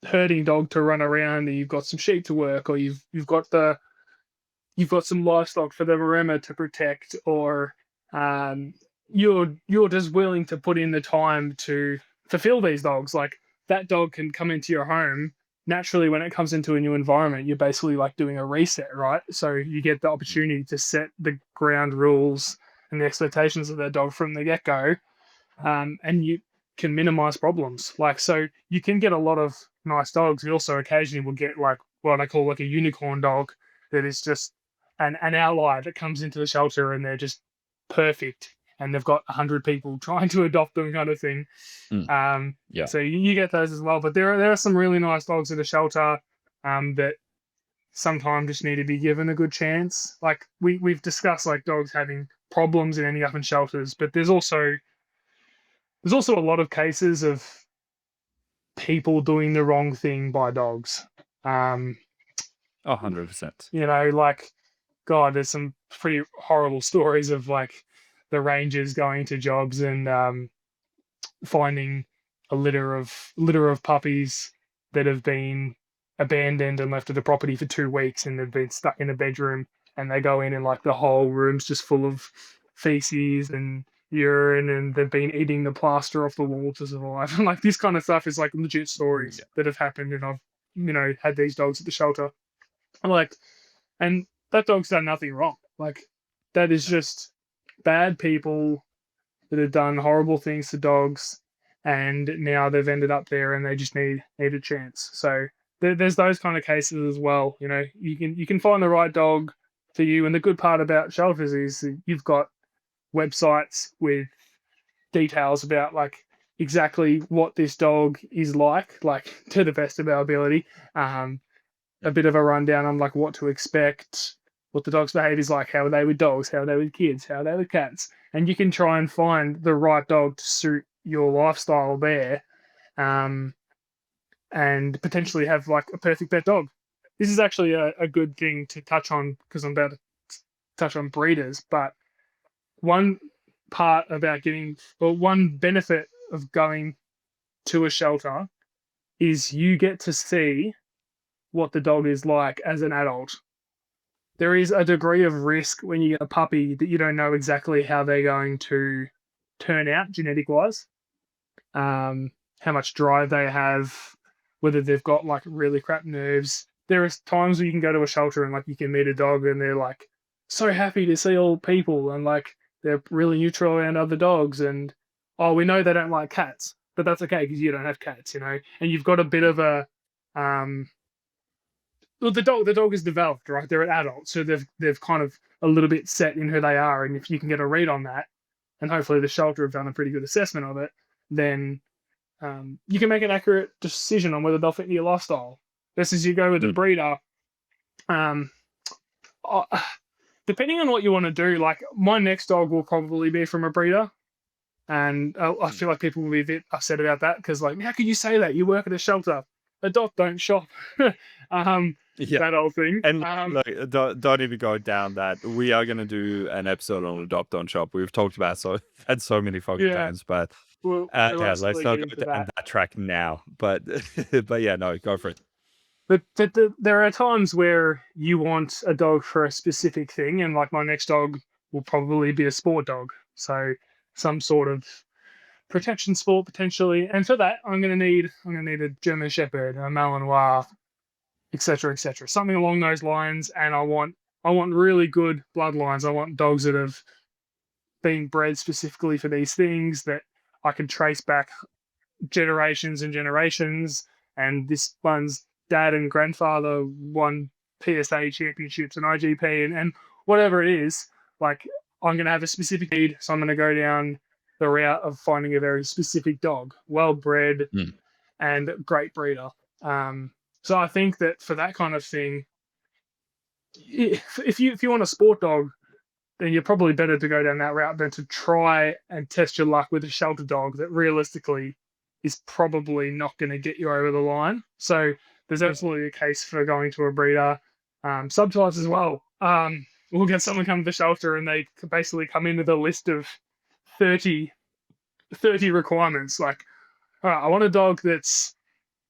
herding dog to run around, and you've got some sheep to work, or you've got some livestock for the maremma to protect, or um, you're just willing to put in the time to fulfill these dogs. Like that dog can come into your home naturally when it comes into a new environment. You're basically like doing a reset, right? So you get the opportunity to set the ground rules and the expectations of that dog from the get go, and you can minimize problems. Like so, you can get a lot of nice dogs. You also occasionally will get like what I call like a unicorn dog that is just an ally that comes into the shelter and they're just perfect and they've got 100 people trying to adopt them kind of thing. Mm, yeah. So you get those as well. But there are some really nice dogs at the shelter that sometimes just need to be given a good chance. Like we've discussed like dogs having problems and ending up in shelters, but there's also a lot of cases of people doing the wrong thing by dogs. Um, 100%. like God, there's some pretty horrible stories of like the rangers going to jobs and finding a litter of puppies that have been abandoned and left at the property for 2 weeks, and they've been stuck in a bedroom, and they go in and like the whole room's just full of feces and urine, and they've been eating the plaster off the wall to survive. And like this kind of stuff is like legit stories Yeah. that have happened, and I've had these dogs at the shelter. I'm like, and that dog's done nothing wrong. Like that is just bad people that have done horrible things to dogs, and now they've ended up there, and they just need a chance. So there's those kind of cases as well. You can find the right dog for you, and the good part about shelters is that you've got websites with details about like exactly what this dog is like to the best of our ability. A bit of a rundown on like what to expect, what the dog's behavior is like, how are they with dogs, how are they with kids, how are they with cats, and you can try and find the right dog to suit your lifestyle there, um, and potentially have like a perfect pet dog. This is actually a good thing to touch on because I'm about to touch on breeders, but one part about one benefit of going to a shelter is you get to see what the dog is like as an adult. There is a degree of risk when you get a puppy that you don't know exactly how they're going to turn out genetic wise, how much drive they have, whether they've got like really crap nerves. There are times where you can go to a shelter and like you can meet a dog and they're like so happy to see all people, and like they're really neutral around other dogs, and oh, we know they don't like cats, but that's okay because you don't have cats, and you've got a bit of a um well, the dog is developed, right? They're an adult, so they've kind of a little bit set in who they are, and if you can get a read on that, and hopefully the shelter have done a pretty good assessment of it, then you can make an accurate decision on whether they'll fit into your lifestyle. Just as you go with the breeder, um, uh, depending on what you want to do, like my next dog will probably be from a breeder, and I feel like people will be a bit upset about that because, like, how could you say that? You work at a shelter. Adopt, don't shop. Yeah. That old thing. And look, don't even go down that. We are going to do an episode on Adopt on Shop. We've talked about that so many fucking Yeah, times, but we'll yeah, let's absolutely not get go into down that. that track now. But but yeah, no, go for it. But there are times where you want a dog for a specific thing, and like my next dog will probably be a sport dog, so some sort of protection sport potentially. And for that, I'm gonna need a German Shepherd, a Malinois, etc., etc., something along those lines. And I want really good bloodlines. I want dogs that have been bred specifically for these things that I can trace back generations and generations. And this one's dad and grandfather won PSA championships and IGP and whatever it is. Like I'm gonna have a specific need, so I'm gonna go down the route of finding a very specific dog, well bred and great breeder. So I think that for that kind of thing, if you want a sport dog, then you're probably better to go down that route than to try and test your luck with a shelter dog that realistically is probably not going to get you over the line. So there's absolutely a case for going to a breeder. Sometimes as well, we'll get someone come to the shelter and they basically come in with a list of 30, 30 requirements. Like, all right, I want a dog that's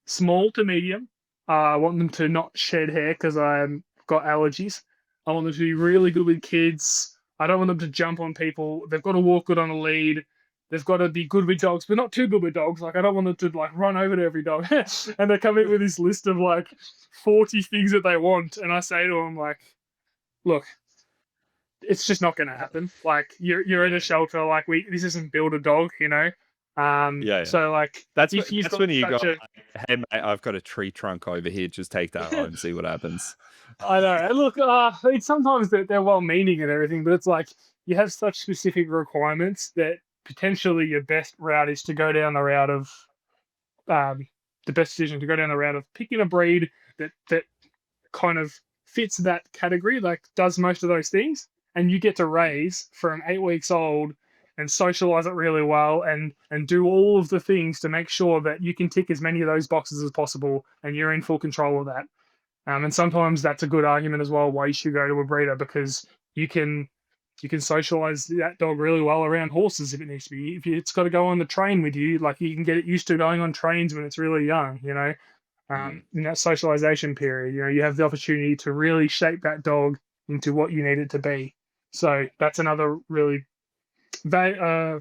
small to medium. I want them to not shed hair because I've got allergies. I want them to be really good with kids. I don't want them to jump on people. They've got to walk good on a lead. They've got to be good with dogs, but not too good with dogs. Like I don't want them to like run over to every dog. And they come in with this list of like 40 things that they want, and I say to them like, "Look, it's just not going to happen. Like you're in a shelter. Like this isn't build a dog, you know." Yeah. So like That's if you've that's got when you go, such a like, hey mate, I've got a tree trunk over here. Just take that home and see what happens. I know. And look, it's sometimes they're well-meaning and everything, but it's like you have such specific requirements that potentially your best route is to go down the route of the best decision to go down the route of picking a breed that kind of fits that category, like does most of those things, and you get to raise from 8 weeks old and socialize it really well and do all of the things to make sure that you can tick as many of those boxes as possible and you're in full control of that. And sometimes that's a good argument as well why you should go to a breeder, because you can you can socialize that dog really well around horses if it needs to be. If it's got to go on the train with you, like you can get it used to going on trains when it's really young, Mm. in that socialization period. You have the opportunity to really shape that dog into what you need it to be. So that's another really, a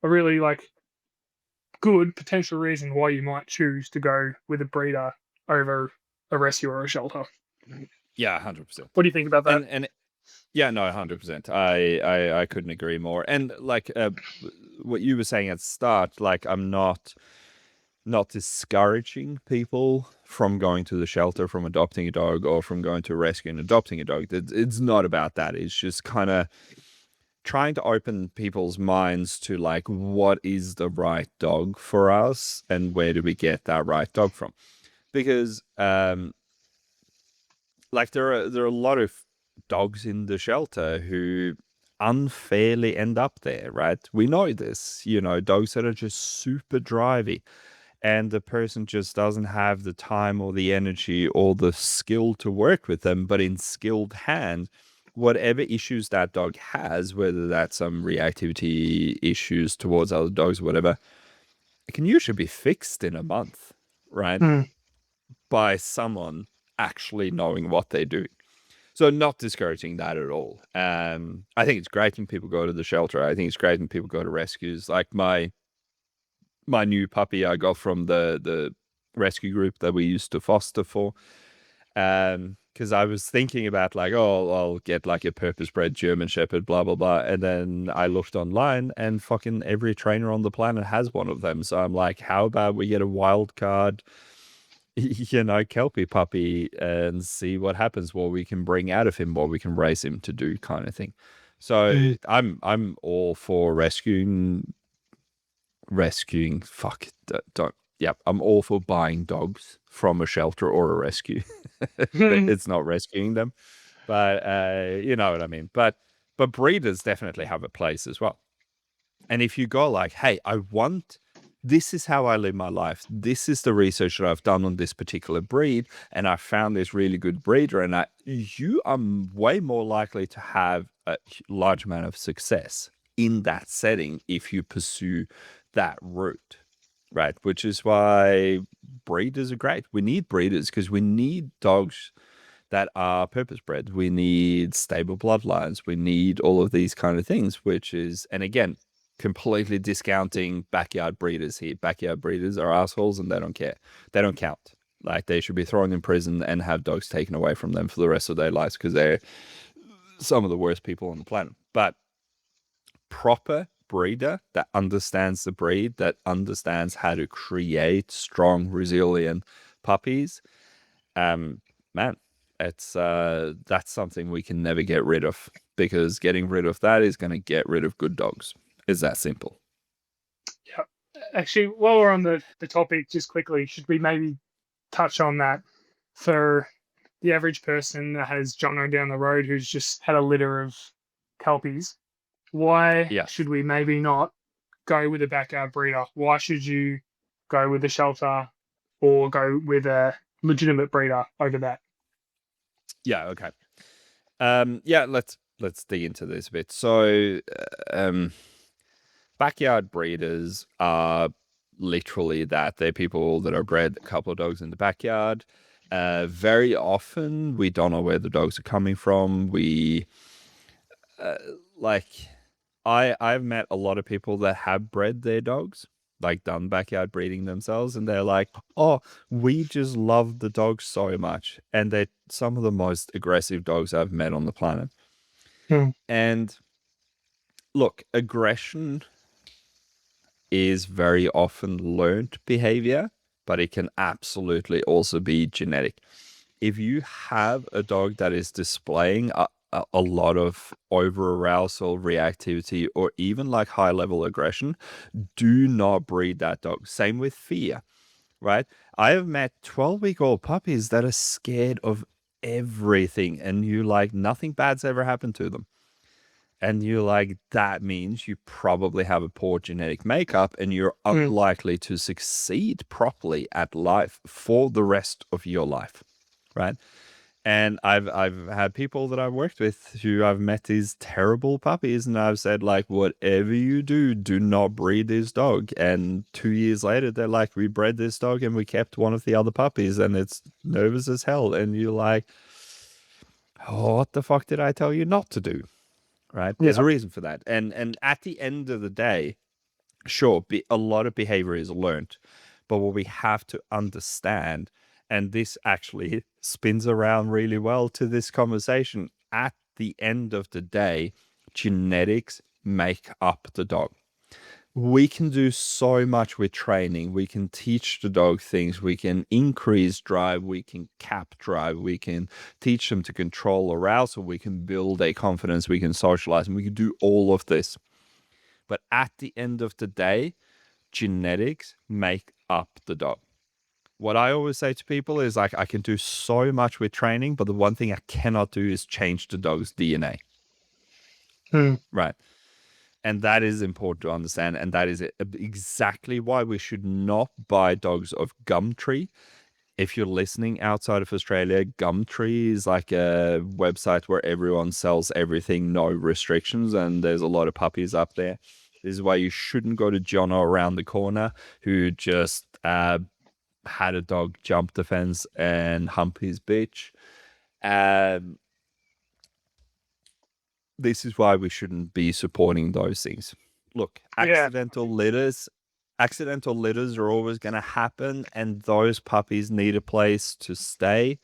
really like good potential reason why you might choose to go with a breeder over a rescue or a shelter. Yeah, 100%. What do you think about that? And yeah, no, 100%. I couldn't agree more. And like what you were saying at the start, like I'm not discouraging people from going to the shelter, from adopting a dog, or from going to a rescue and adopting a dog. It's not about that. It's just kind of trying to open people's minds to like what is the right dog for us and where do we get that right dog from. Because like there are a lot of dogs in the shelter who unfairly end up there, right? We know this, dogs that are just super drivey and the person just doesn't have the time or the energy or the skill to work with them, but in skilled hand, whatever issues that dog has, whether that's some reactivity issues towards other dogs or whatever, it can usually be fixed in a month, right? Mm. By someone actually knowing what they're doing. So not discouraging that at all. I think it's great when people go to the shelter. I think it's great when people go to rescues. Like my new puppy I got from the rescue group that we used to foster for. Because I was thinking about like, oh, I'll get like a purpose-bred German Shepherd, blah blah blah, and then I looked online, and fucking every trainer on the planet has one of them. So I'm like, how about we get a wild card, Kelpie puppy, and see what happens, what we can bring out of him, what we can raise him to do, kind of thing. So Mm. I'm all for rescuing. Fuck, don't. Yep, I'm all for buying dogs from a shelter or a rescue. It's not rescuing them, but you know what I mean. But breeders definitely have a place as well. And if you go like, hey, this is how I live my life. This is the research that I've done on this particular breed, and I found this really good breeder, and you are way more likely to have a large amount of success in that setting if you pursue that route, right? Which is why breeders are great. We need breeders because we need dogs that are purpose bred. We need stable bloodlines. We need all of these kind of things, which is, and again, completely discounting backyard breeders here. Backyard breeders are assholes and they don't care. They don't count. Like they should be thrown in prison and have dogs taken away from them for the rest of their lives because they're some of the worst people on the planet. But proper breeder that understands the breed, that understands how to create strong, resilient puppies, man, it's that's something we can never get rid of because getting rid of that is going to get rid of good dogs. It's that simple. Yeah. Actually, while we're on the topic, just quickly, should we maybe touch on that for the average person that has Jono down the road who's just had a litter of Kelpies? Why Yes. should we maybe not go with a backyard breeder? Why should you go with a shelter or go with a legitimate breeder over that? Yeah. Okay. Yeah. Let's dig into this a bit. So, backyard breeders are literally that. They're people that are bred a couple of dogs in the backyard. Very often, we don't know where the dogs are coming from. We like I've met a lot of people that have bred their dogs, like done backyard breeding themselves, and they're like, "Oh, we just love the dogs so much," and they're some of the most aggressive dogs I've met on the planet. Hmm. And look, aggression is very often learned behavior, but it can absolutely also be genetic. If you have a dog that is displaying a lot of over arousal, reactivity, or even like high level aggression, do not breed that dog. Same with fear, right? I have met 12-week-old puppies that are scared of everything, and you like nothing bad's ever happened to them. And you're like, that means you probably have a poor genetic makeup and you're Mm. unlikely to succeed properly at life for the rest of your life. Right. And I've had people that I've worked with who I've met these terrible puppies, and I've said, like, whatever you do, do not breed this dog. And 2 years later, they're like, we bred this dog and we kept one of the other puppies, and it's nervous as hell. And you're like, oh, what the fuck did I tell you not to do? Right? There's Yeah. a reason for that. And at the end of the day, sure, a lot of behavior is learned, but what we have to understand, and this actually spins around really well to this conversation, at the end of the day, genetics make up the dog. We can do so much with training. We can teach the dog things. We can increase drive. We can cap drive. We can teach them to control arousal. We can build a confidence. We can socialize. And we can do all of this. But at the end of the day, genetics make up the dog. What I always say to people is, like, I can do so much with training, but the one thing I cannot do is change the dog's DNA. Mm. Right. And that is important to understand. And that is exactly why we should not buy dogs of Gumtree. If you're listening outside of Australia, Gumtree is like a website where everyone sells everything, no restrictions. And there's a lot of puppies up there. This is why you shouldn't go to Jono around the corner who just had a dog jump the fence and hump his bitch. This is why we shouldn't be supporting those things. Look, Yeah. accidental litters are always going to happen, and those puppies need a place to stay,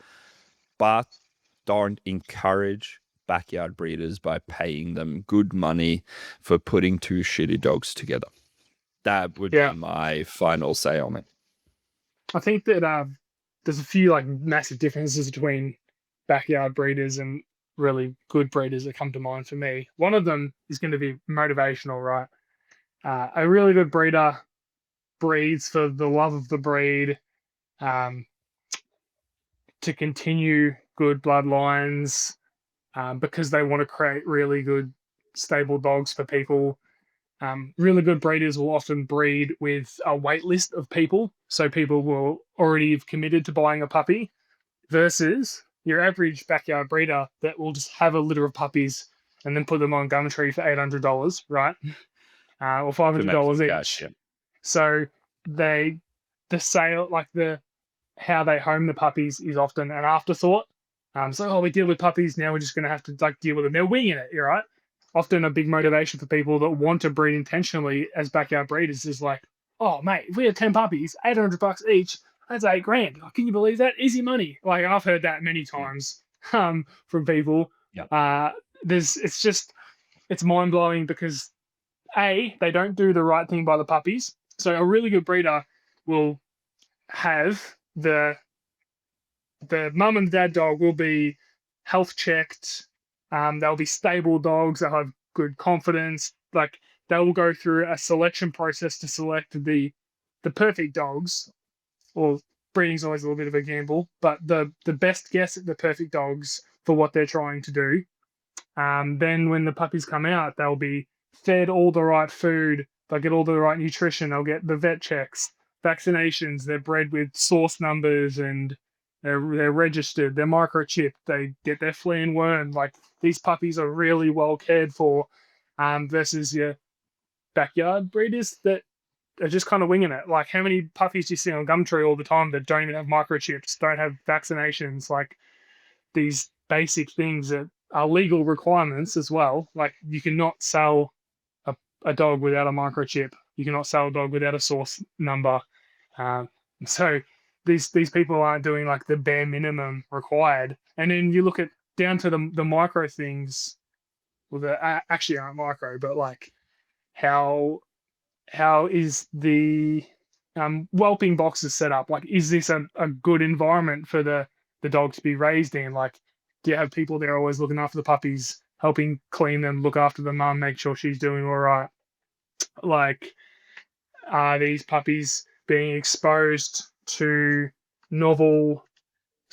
but don't encourage backyard breeders by paying them good money for putting two shitty dogs together. That would Yeah. be my final say on it. I think that there's a few like massive differences between backyard breeders and really good breeders that come to mind for me. One of them is going to be motivational, right? A really good breeder breeds for the love of the breed, um, to continue good bloodlines, because they want to create really good, stable dogs for people. Really good breeders will often breed with a wait list of people, so people will already have committed to buying a puppy, versus your average backyard breeder that will just have a litter of puppies and then put them on Gumtree for $800, right? Or five To hundred make some dollars cash, each. yeah. So they the sale, like the how they home the puppies, is often an afterthought. So we deal with puppies now. We're just going to have to like deal with them. They're winging it, you're right. Often a big motivation for people that want to breed intentionally as backyard breeders is like, oh mate, if we had 10 puppies, $800 each, that's $8,000. Like, can you believe that? Easy money. Like I've heard that many times from people. Yeah. It's mind blowing because they don't do the right thing by the puppies. So a really good breeder will have the mum and dad dog will be health checked. They'll be stable dogs. They'll have good confidence. Like they will go through a selection process to select the perfect dogs. Well, breeding's always a little bit of a gamble, but the best guess at the perfect dogs for what they're trying to do. Then when the puppies come out, they'll be fed all the right food. They'll get all the right nutrition. They'll get the vet checks, vaccinations. They're bred with source numbers and they're registered. They're microchipped. They get their flea and worm. Like these puppies are really well cared for, versus your backyard breeders that are just kind of winging it. Like how many puppies do you see on Gumtree all the time that don't even have microchips, don't have vaccinations? Like these basic things that are legal requirements as well. Like you cannot sell a dog without a microchip. You cannot sell a dog without a source number. Um, so these people aren't doing like the bare minimum required. And then you look at down to the micro things. Well, the actually aren't micro, but like how is the whelping boxes set up? Like, is this a good environment for the dog to be raised in? Like, do you have people there always looking after the puppies, helping clean them, look after the mum, make sure she's doing all right? Like, are these puppies being exposed to novel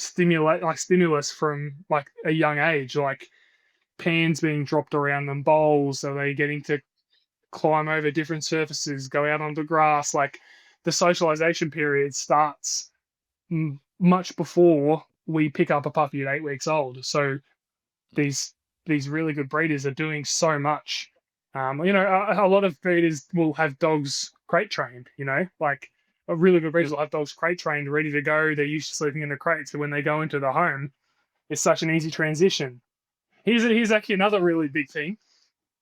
stimulus from like a young age, like pans being dropped around them, bowls, are they getting to climb over different surfaces, go out onto grass? Like the socialization period starts much before we pick up a puppy at 8 weeks old. So these really good breeders are doing so much. A lot of breeders will have dogs crate trained. Like a really good breeders will have dogs crate trained, ready to go. They're used to sleeping in a crate, so when they go into the home, it's such an easy transition. Here's actually another really big thing.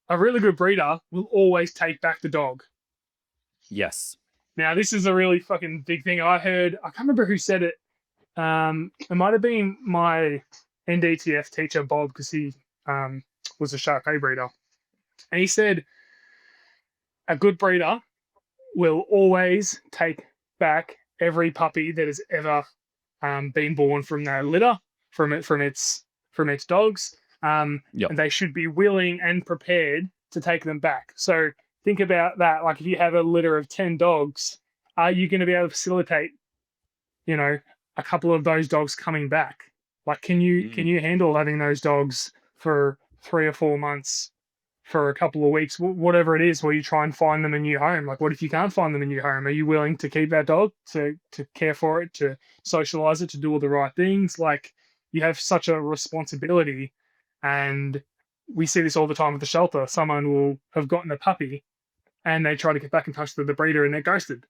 A really good breeder will always take back the dog. Yes. Now, this is a really fucking big thing. I can't remember who said it. It might have been my NDTF teacher, Bob, because he was a Shar-Pei breeder. And he said a good breeder will always take back every puppy that has ever been born from their litter, from its dogs. And they should be willing and prepared to take them back. So think about that. Like if you have a litter of 10 dogs, are you going to be able to facilitate, a couple of those dogs coming back? Like, can you handle having those dogs for 3 or 4 months, for a couple of weeks, whatever it is, where you try and find them a new home? Like, what if you can't find them a new home? Are you willing to keep that dog, to care for it, to socialize it, to do all the right things? Like, you have such a responsibility, and we see this all the time at the shelter. Someone will have gotten a puppy, and they try to get back in touch with the breeder, and they're ghosted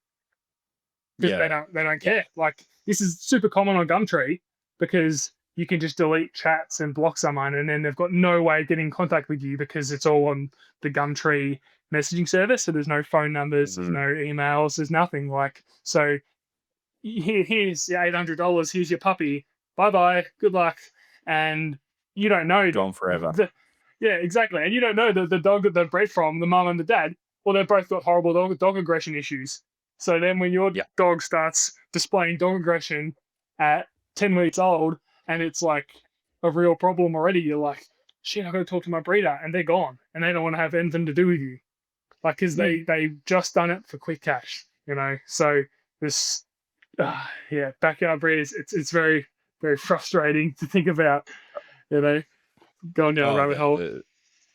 because they don't care. Like, this is super common on Gumtree because you can just delete chats and block someone, and then they've got no way of getting in contact with you because it's all on the Gumtree messaging service. So there's no phone numbers, there's no emails, there's nothing. Like, so here's your $800, here's your puppy, bye bye, good luck. And you don't know. Gone forever. Yeah, exactly. And you don't know the dog that they're bred from, the mum and the dad, well, they've both got horrible dog aggression issues. So then when your dog starts displaying dog aggression at 10 weeks old, and it's like a real problem already, you're like, shit, I've got to talk to my breeder, and they're gone, and they don't want to have anything to do with you. Like, because they just done it for quick cash, So this, backyard breeders, it's very, very frustrating to think about, going down a rabbit hole.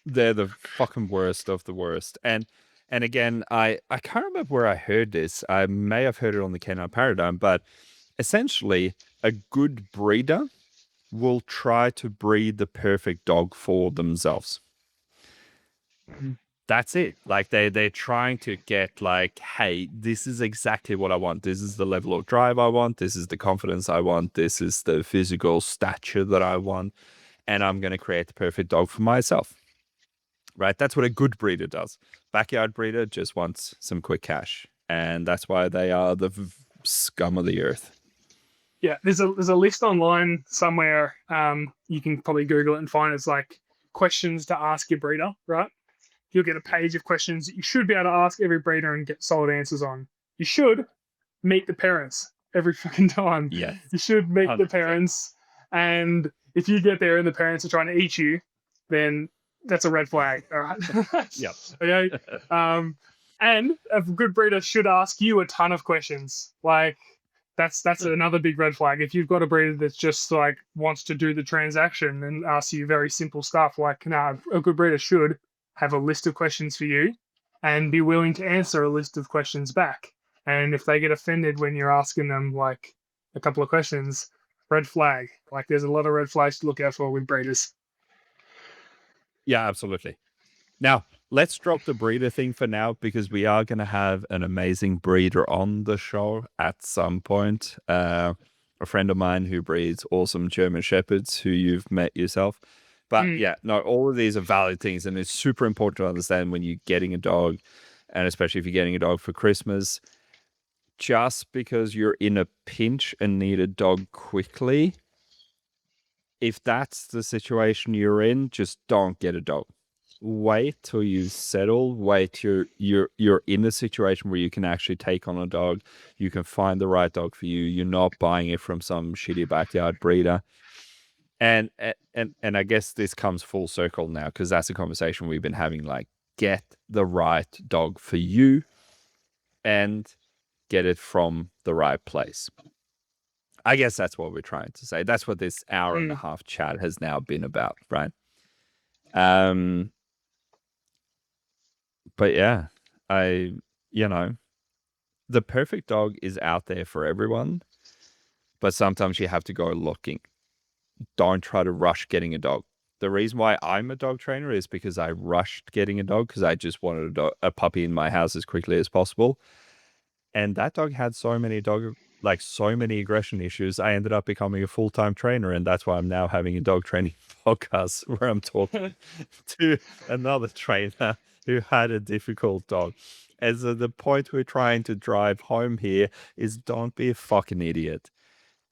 They're the fucking worst of the worst. And again, I can't remember where I heard this. I may have heard it on the Canine Paradigm, but essentially, a good breeder will try to breed the perfect dog for themselves. That's it. Like they're trying to get like, hey, this is exactly what I want. This is the level of drive I want. This is the confidence I want. This is the physical stature that I want. And I'm going to create the perfect dog for myself. Right? That's what a good breeder does. Backyard breeder just wants some quick cash. And that's why they are the scum of the earth. Yeah, there's a list online somewhere. You can probably Google it and find it's like questions to ask your breeder, right? You'll get a page of questions that you should be able to ask every breeder and get solid answers on. You should meet the parents every fucking time. Yes. You should meet 100%. the parents. And if you get there and the parents are trying to eat you, then that's a red flag. All right. Yep. Okay. And a good breeder should ask you a ton of questions. Like, that's another big red flag. If you've got a breeder that's just like wants to do the transaction and asks you very simple stuff, like, a good breeder should have a list of questions for you and be willing to answer a list of questions back. And if they get offended when you're asking them like a couple of questions, red flag. Like, there's a lot of red flags to look out for with breeders. Yeah, absolutely. Now, let's drop the breeder thing for now because we are going to have an amazing breeder on the show at some point. A friend of mine who breeds awesome German Shepherds who you've met yourself. But all of these are valid things. And it's super important to understand when you're getting a dog, and especially if you're getting a dog for Christmas, just because you're in a pinch and need a dog quickly, if that's the situation you're in, just don't get a dog. Wait till you settle. Wait till you're in a situation where you can actually take on a dog. You can find the right dog for you. You're not buying it from some shitty backyard breeder. And I guess this comes full circle now because that's a conversation we've been having. Like, get the right dog for you, and get it from the right place. I guess that's what we're trying to say. That's what this hour and a Mm. half chat has now been about, right? But yeah, the perfect dog is out there for everyone, but sometimes you have to go looking. Don't try to rush getting a dog. The reason why I'm a dog trainer is because I rushed getting a dog because I just wanted a puppy in my house as quickly as possible. And that dog had so many aggression issues. I ended up becoming a full-time trainer, and that's why I'm now having a dog training podcast where I'm talking to another trainer who had a difficult dog. As the point we're trying to drive home here is don't be a fucking idiot.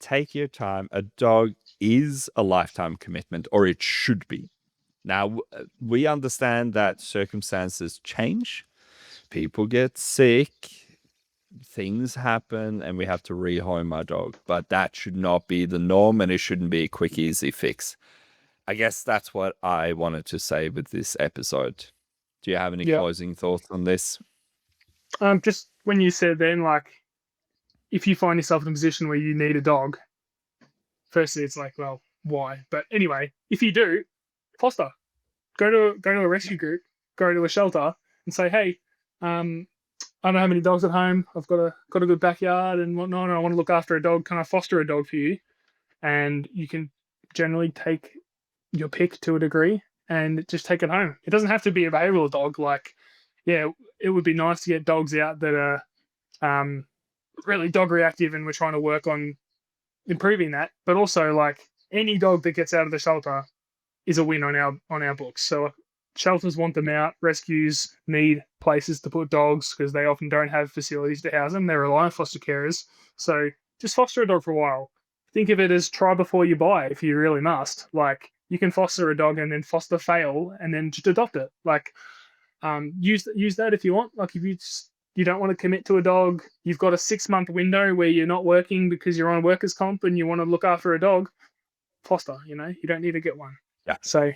Take your time. A dog is a lifetime commitment, or it should be. Now, we understand that circumstances change. People get sick, things happen, and we have to rehome our dog. But that should not be the norm, and it shouldn't be a quick, easy fix. I guess that's what I wanted to say with this episode. Do you have any Yeah. closing thoughts on this? Just when you said then, like, if you find yourself in a position where you need a dog, firstly, it's like, well, why? But anyway, if you do, foster. Go to a rescue group, go to a shelter, and say, hey, I don't have any dogs at home. I've got a good backyard and whatnot, and I want to look after a dog. Can I foster a dog for you? And you can generally take your pick to a degree and just take it home. It doesn't have to be a behavioral dog. Like, yeah, it would be nice to get dogs out that are really dog reactive, and we're trying to work on improving that. But also, like, any dog that gets out of the shelter is a win on our books. So shelters want them out. Rescues need places to put dogs because they often don't have facilities to house them. They rely on foster carers. So just foster a dog for a while. Think of it as try before you buy if you really must. Like, you can foster a dog and then foster fail and then just adopt it. Like, use that if you want. Like, if you don't want to commit to a dog, you've got a 6-month window where you're not working because you're on workers' comp and you want to look after a dog, foster. You don't need to get one. Yeah. So,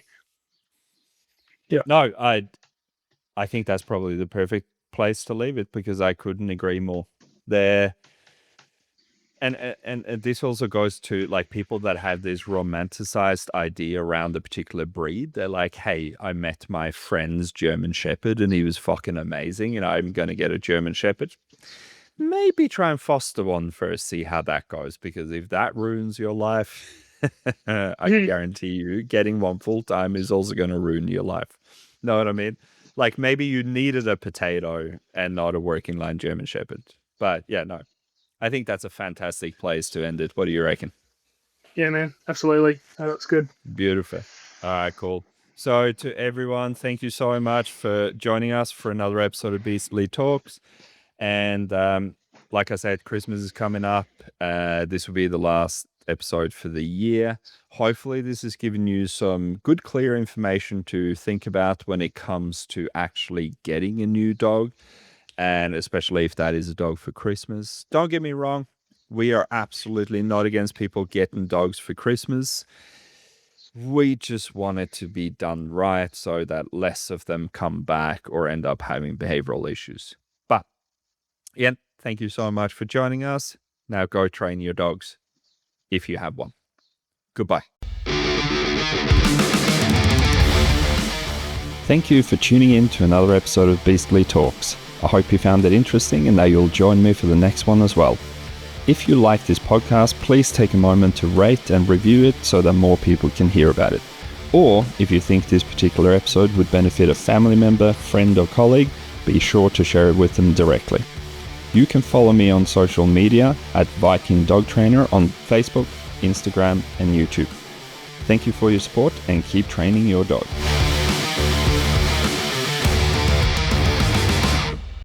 yeah. No, I think that's probably the perfect place to leave it because I couldn't agree more. There, and this also goes to like people that have this romanticized idea around a particular breed. They're like, hey, I met my friend's German Shepherd and he was fucking amazing, and I'm going to get a German Shepherd. Maybe try and foster one first, see how that goes, because if that ruins your life, I guarantee you getting one full time is also going to ruin your life. Know what I mean? Like, maybe you needed a potato and not a working line German Shepherd. But yeah, no, I think that's a fantastic place to end it. What do you reckon? Yeah, man, absolutely. That looks good. Beautiful. All right, cool. So to everyone, thank you so much for joining us for another episode of Beastly Talks. And like I said, Christmas is coming up. This will be the last episode for the year. Hopefully this has given you some good, clear information to think about when it comes to actually getting a new dog, and especially if that is a dog for Christmas. Don't get me wrong, we are absolutely not against people getting dogs for Christmas. We just want it to be done right so that less of them come back or end up having behavioral issues. But Ian, thank you so much for joining us. Now go train your dogs if you have one. Goodbye. Thank you for tuning in to another episode of Beastly Talks. I hope you found it interesting and that you'll join me for the next one as well. If you like this podcast, please take a moment to rate and review it so that more people can hear about it. Or if you think this particular episode would benefit a family member, friend or colleague, be sure to share it with them directly. You can follow me on social media at Viking Dog Trainer on Facebook, Instagram and YouTube. Thank you for your support and keep training your dog.